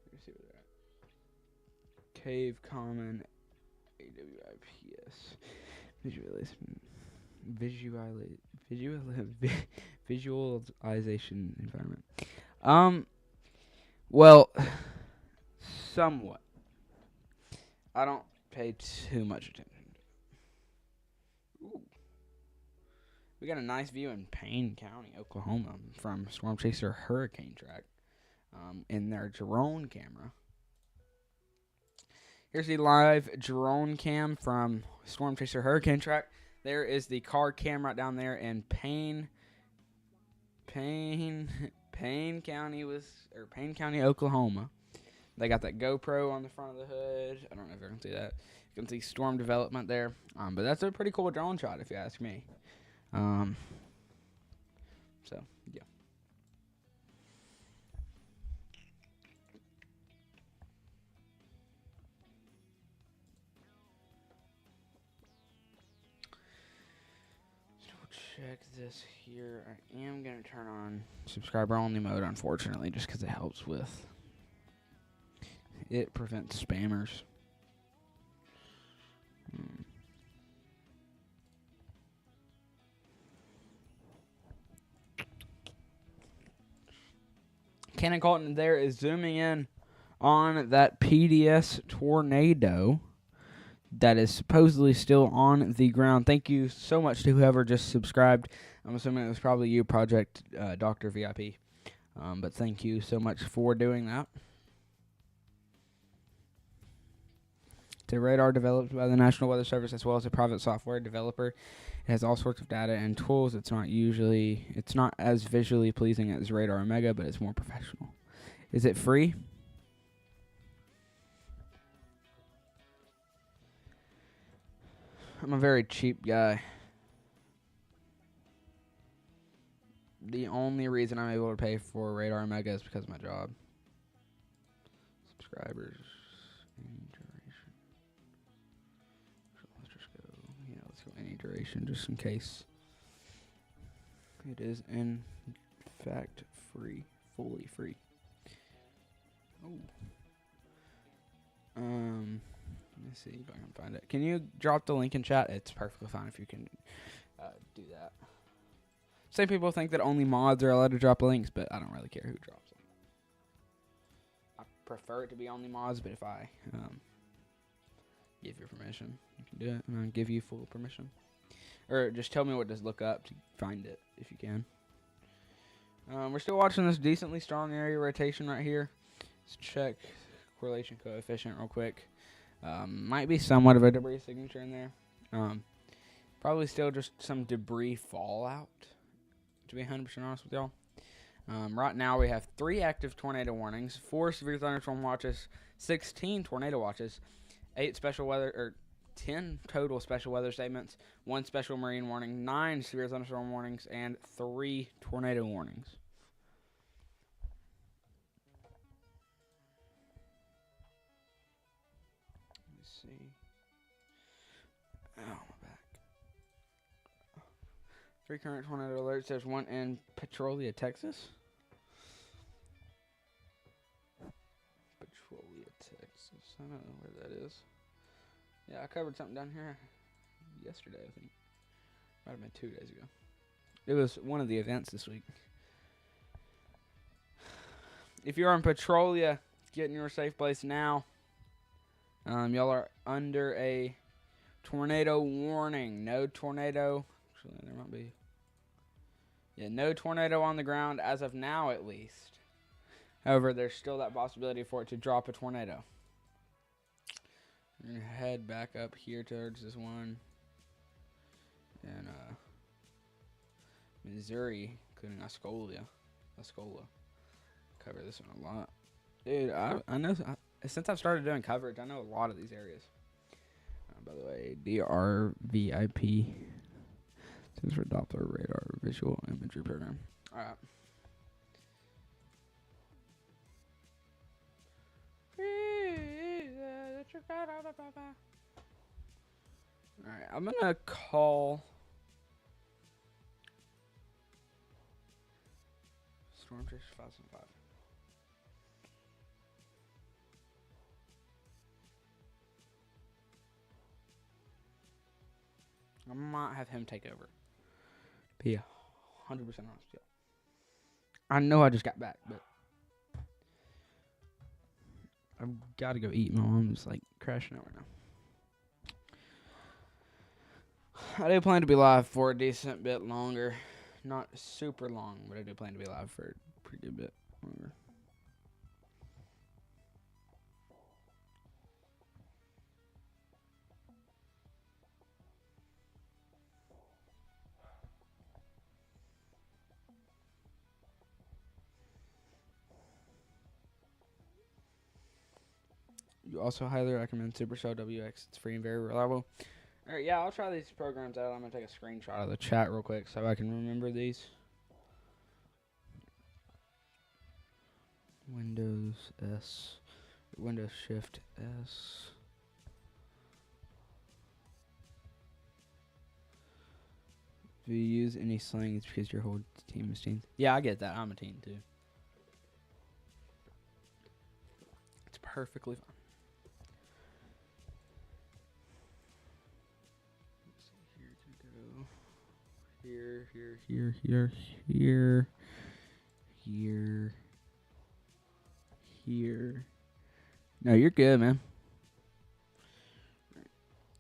Let me see where they're at. Cave Common AWIPS. Visualization environment. Well, somewhat. I don't pay too much attention. Ooh. We got a nice view in Payne County, Oklahoma, from Storm Chaser Hurricane Track in their drone camera. Here's the live drone cam from Storm Chaser Hurricane Track. There is the car cam right down there in Payne County, Oklahoma. They got that GoPro on the front of the hood. I don't know if you can see that. You can see storm development there. But that's a pretty cool drone shot, if you ask me. So, yeah. Check this here. I am going to turn on subscriber only mode, unfortunately, just because it helps with. It prevents spammers. Cannon Colton there is zooming in on that PDS tornado that is supposedly still on the ground. Thank you so much to whoever just subscribed. I'm assuming it was probably you, Project Dr. VIP. But thank you so much for doing that. It's a radar developed by the National Weather Service as well as a private software developer. It has all sorts of data and tools. It's not as visually pleasing as Radar Omega, but it's more professional. Is it free? I'm a very cheap guy. The only reason I'm able to pay for Radar Omega is because of my job. Subscribers. Any duration. So let's just go. Yeah, let's go any duration just in case. It is in fact free. Fully free. Oh. Let me see if I can find it. Can you drop the link in chat? It's perfectly fine if you can do that. Some people think that only mods are allowed to drop links, but I don't really care who drops them. I prefer it to be only mods, but if I give you permission, you can do it, and I'll give you full permission. Or just tell me what to look up to find it, if you can. We're still watching this decently strong area rotation right here. Let's check correlation coefficient real quick. Might be somewhat of a debris signature in there. Probably still just some debris fallout, to be 100% honest with y'all. Right now we have 3 active tornado warnings, 4 severe thunderstorm watches, 16 tornado watches, 10 total special weather statements, 1 special marine warning, 9 severe thunderstorm warnings, and 3 tornado warnings. Let's see. Oh, my back. 3 current tornado alerts. There's 1 in Petrolia, Texas. Petrolia, Texas. I don't know where that is. Yeah, I covered something down here yesterday, I think. Might have been 2 days ago. It was one of the events this week. If you're in Petrolia, get in your safe place now. Y'all are under a tornado warning. No tornado. Actually, there might be. Yeah, no tornado on the ground as of now, at least. However, there's still that possibility for it to drop a tornado. We're going to head back up here towards this one. And, Missouri, including Oscola. Cover this one a lot. Dude, I know, since I've started doing coverage, I know a lot of these areas. By the way, DRVIP stands for Doppler Radar Visual Imagery Program. Alright. Alright, I'm gonna call Storm Tracer 575. I might have him take over. Be 100% honest with you. I know I just got back, but I've got to go eat. My mom's like crashing out right now. I do plan to be live for a decent bit longer. Not super long, but I do plan to be live for a pretty good bit longer. You also highly recommend Supercell WX. It's free and very reliable. Alright, yeah, I'll try these programs out. I'm going to take a screenshot of the chat real quick so I can remember these. Windows S. Windows Shift S. If you use any slang, it's because your whole team is teens. Yeah, I get that. I'm a teen, too. It's perfectly fine. Here. No, you're good, man.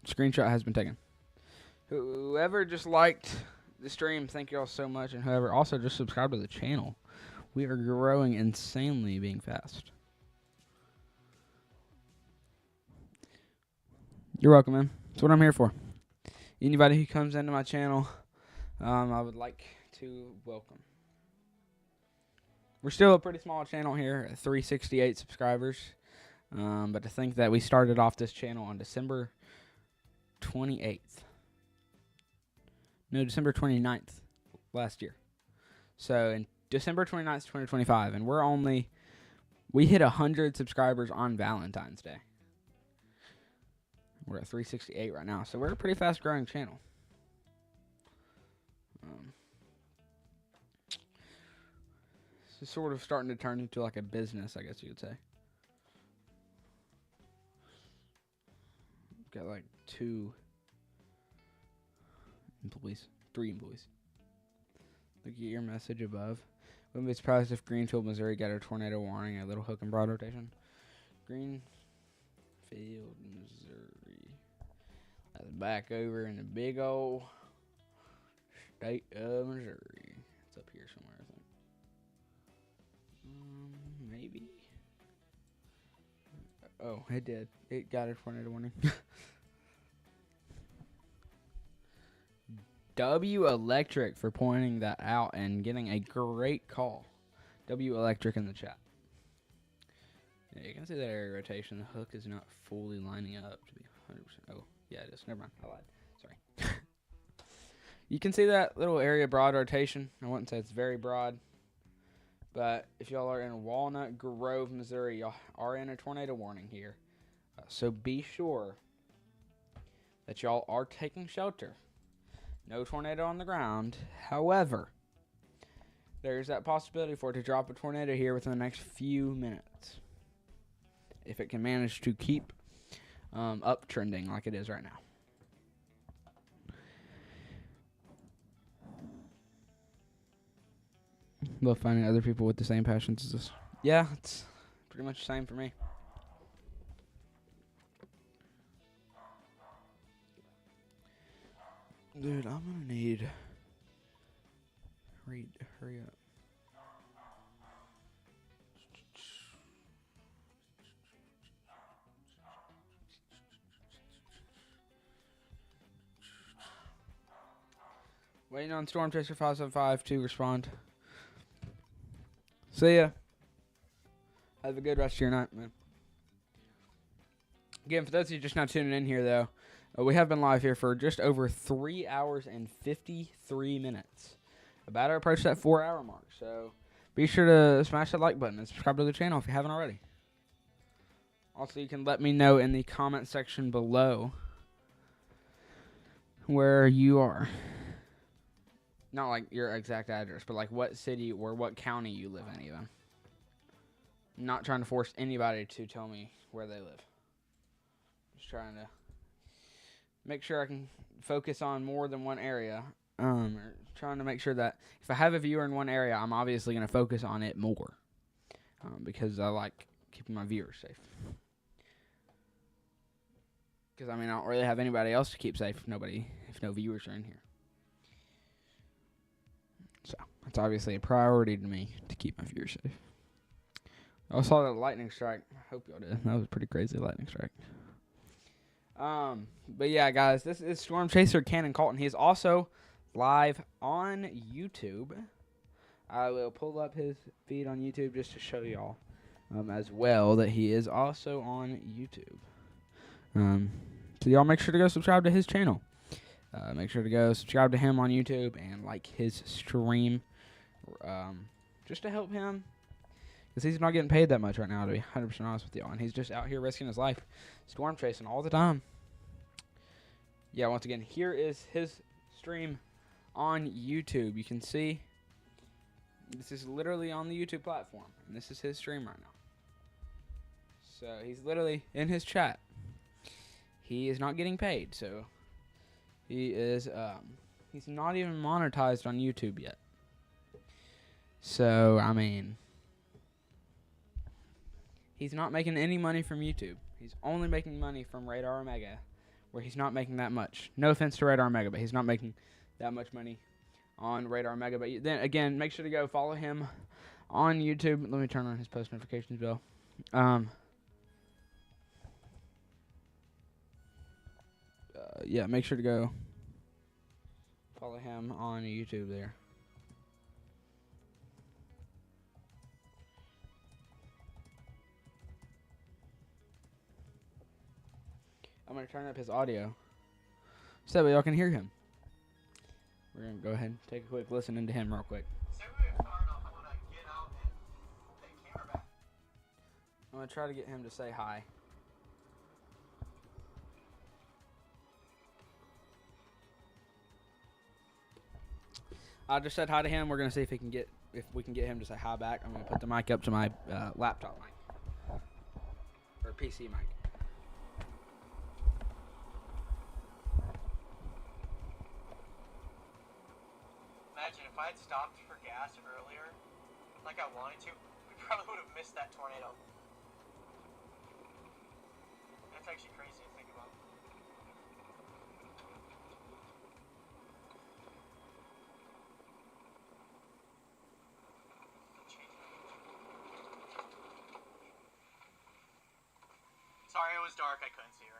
Screenshot has been taken. Whoever just liked the stream, thank you all so much. And whoever also just subscribed to the channel. We are growing insanely being fast. You're welcome, man. That's what I'm here for. Anybody who comes into my channel, I would like to welcome. We're still a pretty small channel here, at 368 subscribers. But to think that we started off this channel on December 28th. No, December 29th last year. So in December 29th, 2025, and we hit 100 subscribers on Valentine's Day. We're at 368 right now, so we're a pretty fast-growing channel. It's sort of starting to turn into like a business, I guess you could say. Got like 2 employees, 3 employees. Look at your message above. Wouldn't be surprised if Greenfield, Missouri got a tornado warning, a little hook and broad rotation. Greenfield, Missouri. That's back over in the big old state of Missouri. It's up here somewhere, I think. Maybe. Oh, it did. It got a tornado warning. W Electric for pointing that out and getting a great call. W Electric in the chat. Yeah, you can see that area rotation. The hook is not fully lining up to be 100%. Oh, yeah, it is. Never mind. I lied. Sorry. You can see that little area broad rotation. I wouldn't say it's very broad. But if y'all are in Walnut Grove, Missouri, y'all are in a tornado warning here. So be sure that y'all are taking shelter. No tornado on the ground. However, there's that possibility for it to drop a tornado here within the next few minutes. If it can manage to keep uptrending like it is right now. Love finding other people with the same passions as us. Yeah, it's pretty much the same for me. Dude, I'm gonna need hurry up. Waiting on Storm Chaser 575 to respond. See ya. Have a good rest of your night, man. Again, for those of you just now tuning in here, though, we have been live here for just over 3 hours and 53 minutes. About to approach that 4-hour mark. So be sure to smash that like button and subscribe to the channel if you haven't already. Also, you can let me know in the comment section below where you are. Not like your exact address, but like what city or what county you live in even. I'm not trying to force anybody to tell me where they live. Just trying to make sure I can focus on more than one area. Or trying to make sure that if I have a viewer in one area, I'm obviously going to focus on it more. Because I like keeping my viewers safe. Because, I mean, I don't really have anybody else to keep safe if no viewers are in here. So, it's obviously a priority to me to keep my viewers safe. I saw that lightning strike. I hope y'all did. That was a pretty crazy lightning strike. But yeah, guys, this is Storm Chaser Cannon Colton. He is also live on YouTube. I will pull up his feed on YouTube just to show y'all as well that he is also on YouTube. So y'all make sure to go subscribe to his channel. Make sure to go subscribe to him on YouTube and like his stream just to help him. Because he's not getting paid that much right now, to be 100% honest with y'all. And he's just out here risking his life, storm chasing all the time. Yeah, once again, here is his stream on YouTube. You can see this is literally on the YouTube platform. And this is his stream right now. So he's literally in his chat. He is not getting paid, so he is he's not even monetized on YouTube yet. So, I mean, he's not making any money from YouTube. He's only making money from Radar Omega, where he's not making that much. No offense to Radar Omega, but he's not making that much money on Radar Omega. But then, again, make sure to go follow him on YouTube. Let me turn on his post notifications bell. Yeah, make sure to go follow him on YouTube there. I'm going to turn up his audio so that way y'all can hear him. We're going to go ahead and take a quick listen into him real quick. I'm going to try to get him to say hi. I just said hi to him. We're going to see if we can get him to say hi back. I'm going to put the mic up to my laptop mic. Or PC mic. Imagine if I had stopped for gas earlier, like I wanted to, we probably would have missed that tornado. That's actually crazy to think about. Sorry it was dark, I couldn't see her.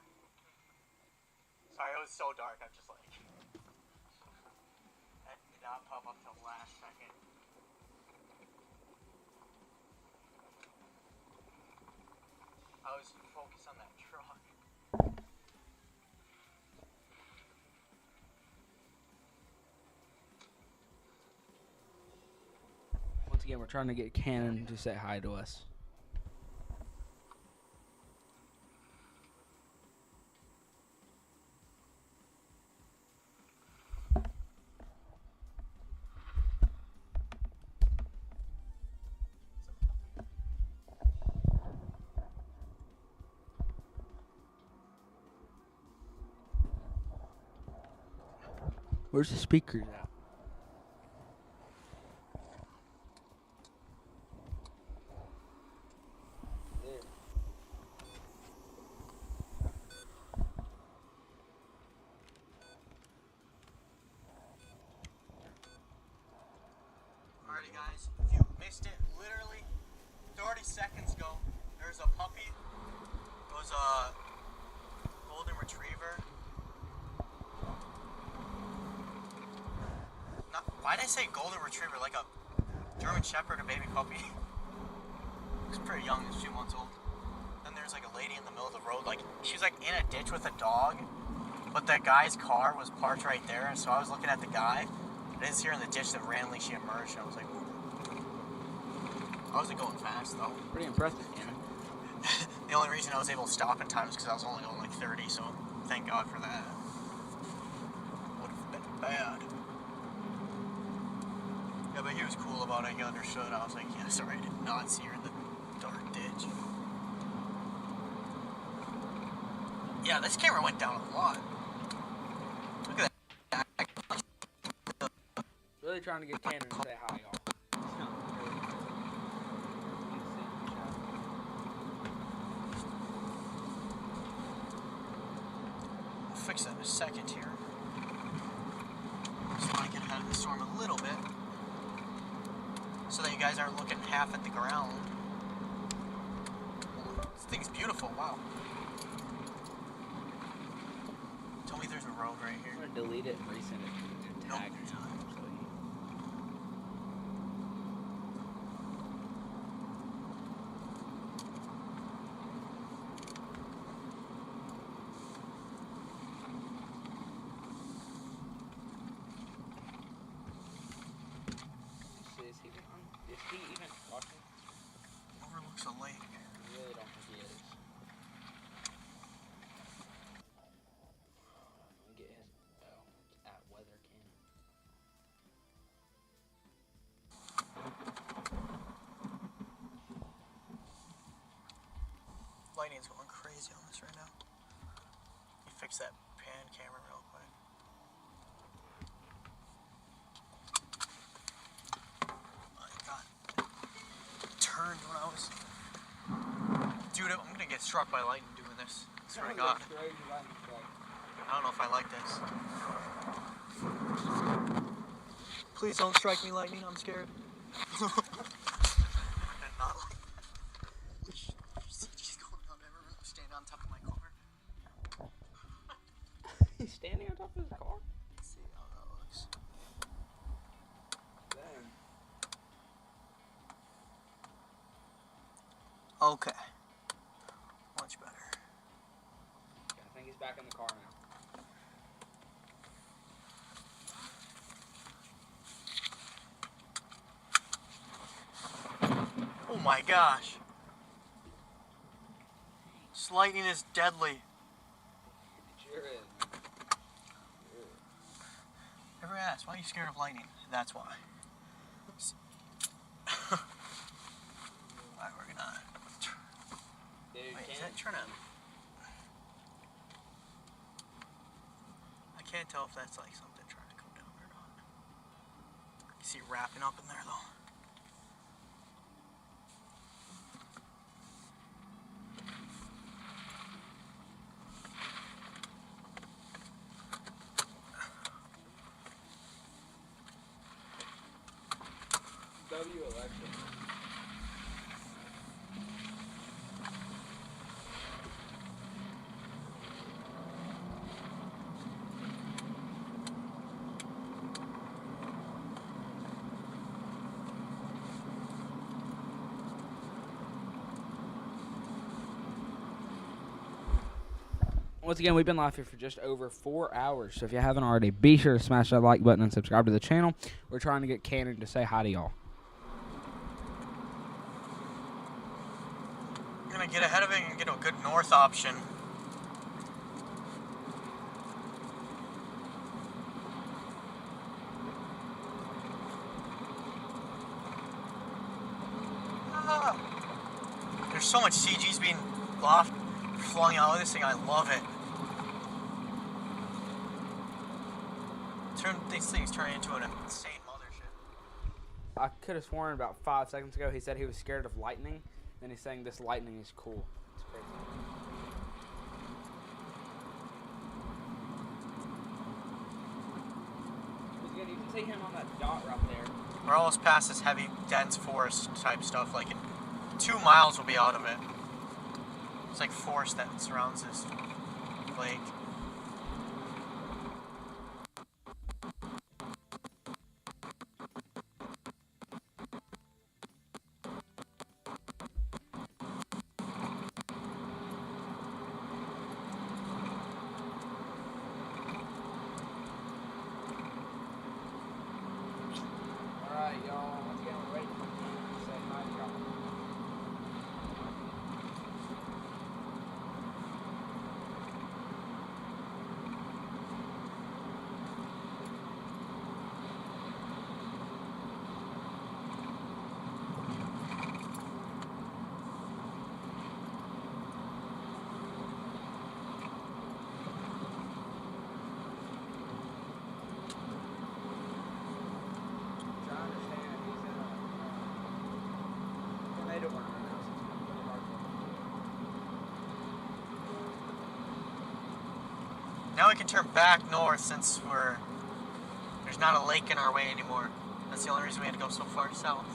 Sorry it was so dark, I'm just like... That did not pop up till the last second. I was focused on that truck. Once again, we're trying to get Cannon to say hi to us. Where's the speakers at? Alrighty guys, if you missed it, literally 30 seconds ago, there's a puppy. It was a golden retriever. Why did I say golden retriever? Like a German Shepherd, a baby puppy. It's pretty young, it's 2 months old. Then there's like a lady in the middle of the road, like she's like in a ditch with a dog, but that guy's car was parked right there, so I was looking at the guy. I didn't see her in the ditch that randomly she emerged, and I was like, ooh. I wasn't going fast though. Pretty impressive, Cannon. The only reason I was able to stop in time is because I was only going like 30, so thank God for that. Would have been bad. Yeah, but he was cool about it. He understood. I was like, yeah, sorry, I did not see her in the dark ditch. Yeah, this camera went down a lot. Look at that. Really trying to get Cannon to say hi, y'all. I'll fix that in a second here. Just want to get ahead of the storm a little bit, so that you guys aren't looking half at the ground. This thing's beautiful, wow. Tell me there's a road right here. I'm gonna delete it and resend it to your tag. Nope, there's not. Is he even watching? Overlooks a lake. I really don't think he is. Let me get his. Oh, it's at Weather Cannon. Lightning's going crazy on this right now. Let me fix that pan camera real quick. Turned when I was... Dude, I'm gonna get struck by lightning doing this. I swear to God. I don't know if I like this. Please don't strike me, lightning. I'm scared. Not like... She's going down everywhere. I'm standing on top of my car. He's standing on top of his car? Let's see how that looks. Damn. Okay. Much better. Yeah, I think he's back in the car now. Oh my gosh. This lightning is deadly. It sure is. Ever asked, why are you scared of lightning? That's why. Alright, we're gonna... Dude, Wait, is that turn on? I can't tell if that's like something trying to come down or not. You see wrapping up in there though. W election. Once again, we've been live here for just over 4 hours, so if you haven't already, be sure to smash that like button and subscribe to the channel. We're trying to get Cannon to say hi to y'all. I'm gonna get ahead of it and get a good north option. There's so much CGs being flung out of this thing. I love it. These things turn into an insane mothership. I could have sworn about 5 seconds ago he said he was scared of lightning. Then he's saying this lightning is cool. It's crazy. You can see him on that dot right there. We're almost past this heavy, dense forest type stuff. Like in 2 miles, we'll be out of it. It's like forest that surrounds this lake. Alright, y'all. Once again, we're waiting for him to say hi to y'all. Now we can turn back north since there's not a lake in our way anymore. That's the only reason we had to go so far south.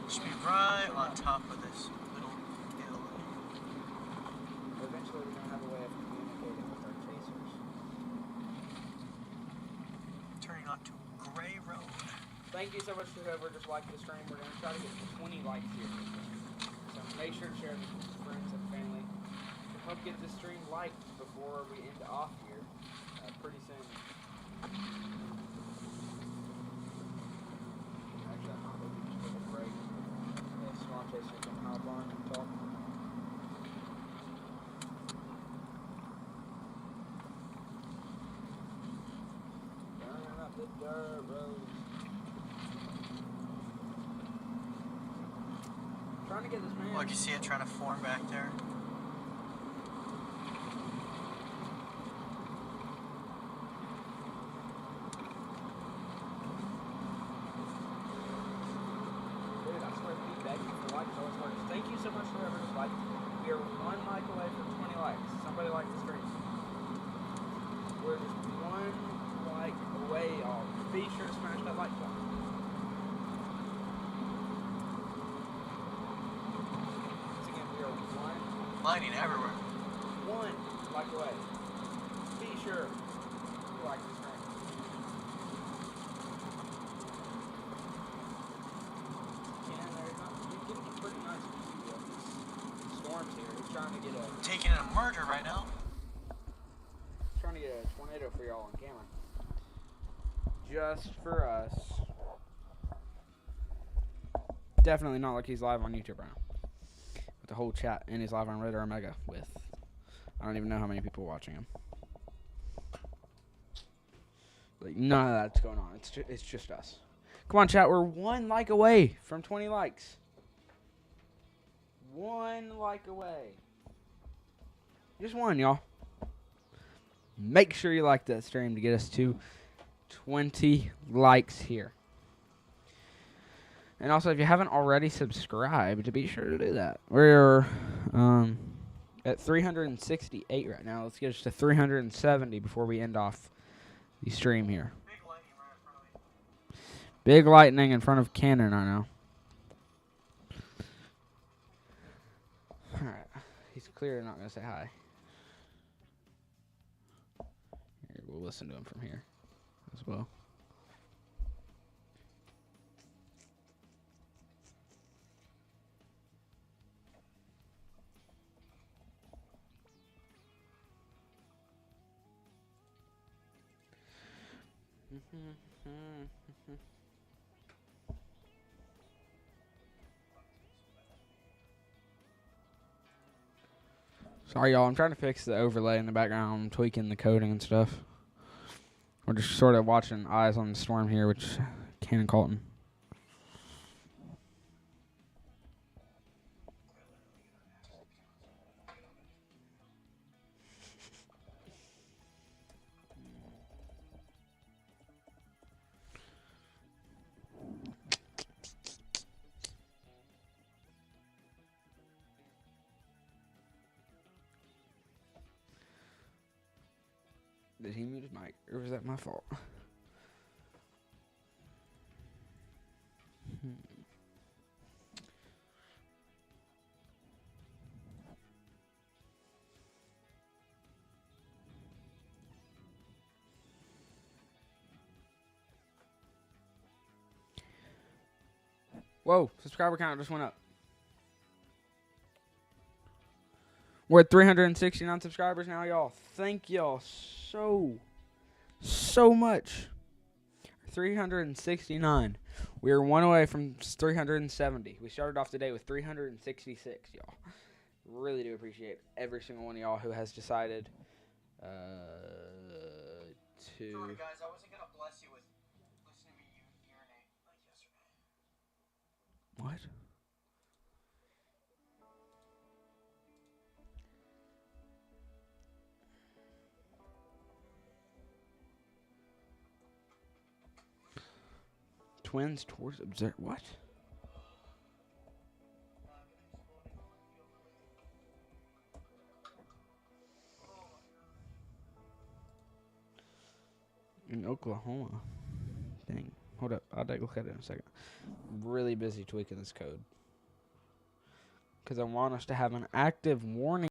Should be right on top of this little hill. Eventually we're going to have a way of communicating with our chasers. Turning onto Gray Road. Thank you so much to whoever just liked the stream. We're going to try to get 20 likes here. So make sure to share this with your friends and family. We hope to get this stream liked before we end off here pretty soon. Actually, I might just take a break. Small chaser can hop on and talk. Burning up the dirt roads. Trying to get this man. Look, you see it trying to form back there? Dude, I swear, be begging for likes always works. Thank you so much for whoever just liked. We are 1 like away from 20 likes. Somebody like the stream. We're just 1 like away, y'all. Be sure to smash that like button. Once again, we are 1 Lighting everywhere. like away. Be sure to like the stream. Yeah, you're getting a pretty nice view of these storms here. He's trying to get Taking in a murder right now. trying to get a tornado for y'all on camera. Just for us. Definitely not like he's live on YouTube right now. With the whole chat, and he's live on Red Omega with, I don't even know how many people watching him. Like, none of that's going on. It's just us. Come on, chat. We're 1 like away from 20 likes. 1 like away. Just 1, y'all. Make sure you like that stream to get us to 20 likes here. And also, if you haven't already subscribed, be sure to do that. We're at 368 right now. Let's get us to 370 before we end off the stream here. Big lightning in front of Cannon, I know. Alright. He's clearly not going to say hi. Here, we'll listen to him from here as well. Sorry, y'all. I'm trying to fix the overlay in the background. I'm tweaking the coding and stuff. We're just sort of watching Eyes on the Storm here, which Cannon Colton. Did he mute his mic, or was that my fault? Whoa, subscriber count just went up. We're at 369 subscribers now, y'all. Thank y'all so much. 369. We are 1 away from 370. We started off today with 366, y'all. Really do appreciate every single one of y'all who has decided to... Sorry, guys. I wasn't going to bless you with listening to me urinate like yesterday. What? Twins towards observe. What? In Oklahoma. Dang. Hold up. I'll take a look at it in a second. I'm really busy tweaking this code. Because I want us to have an active warning.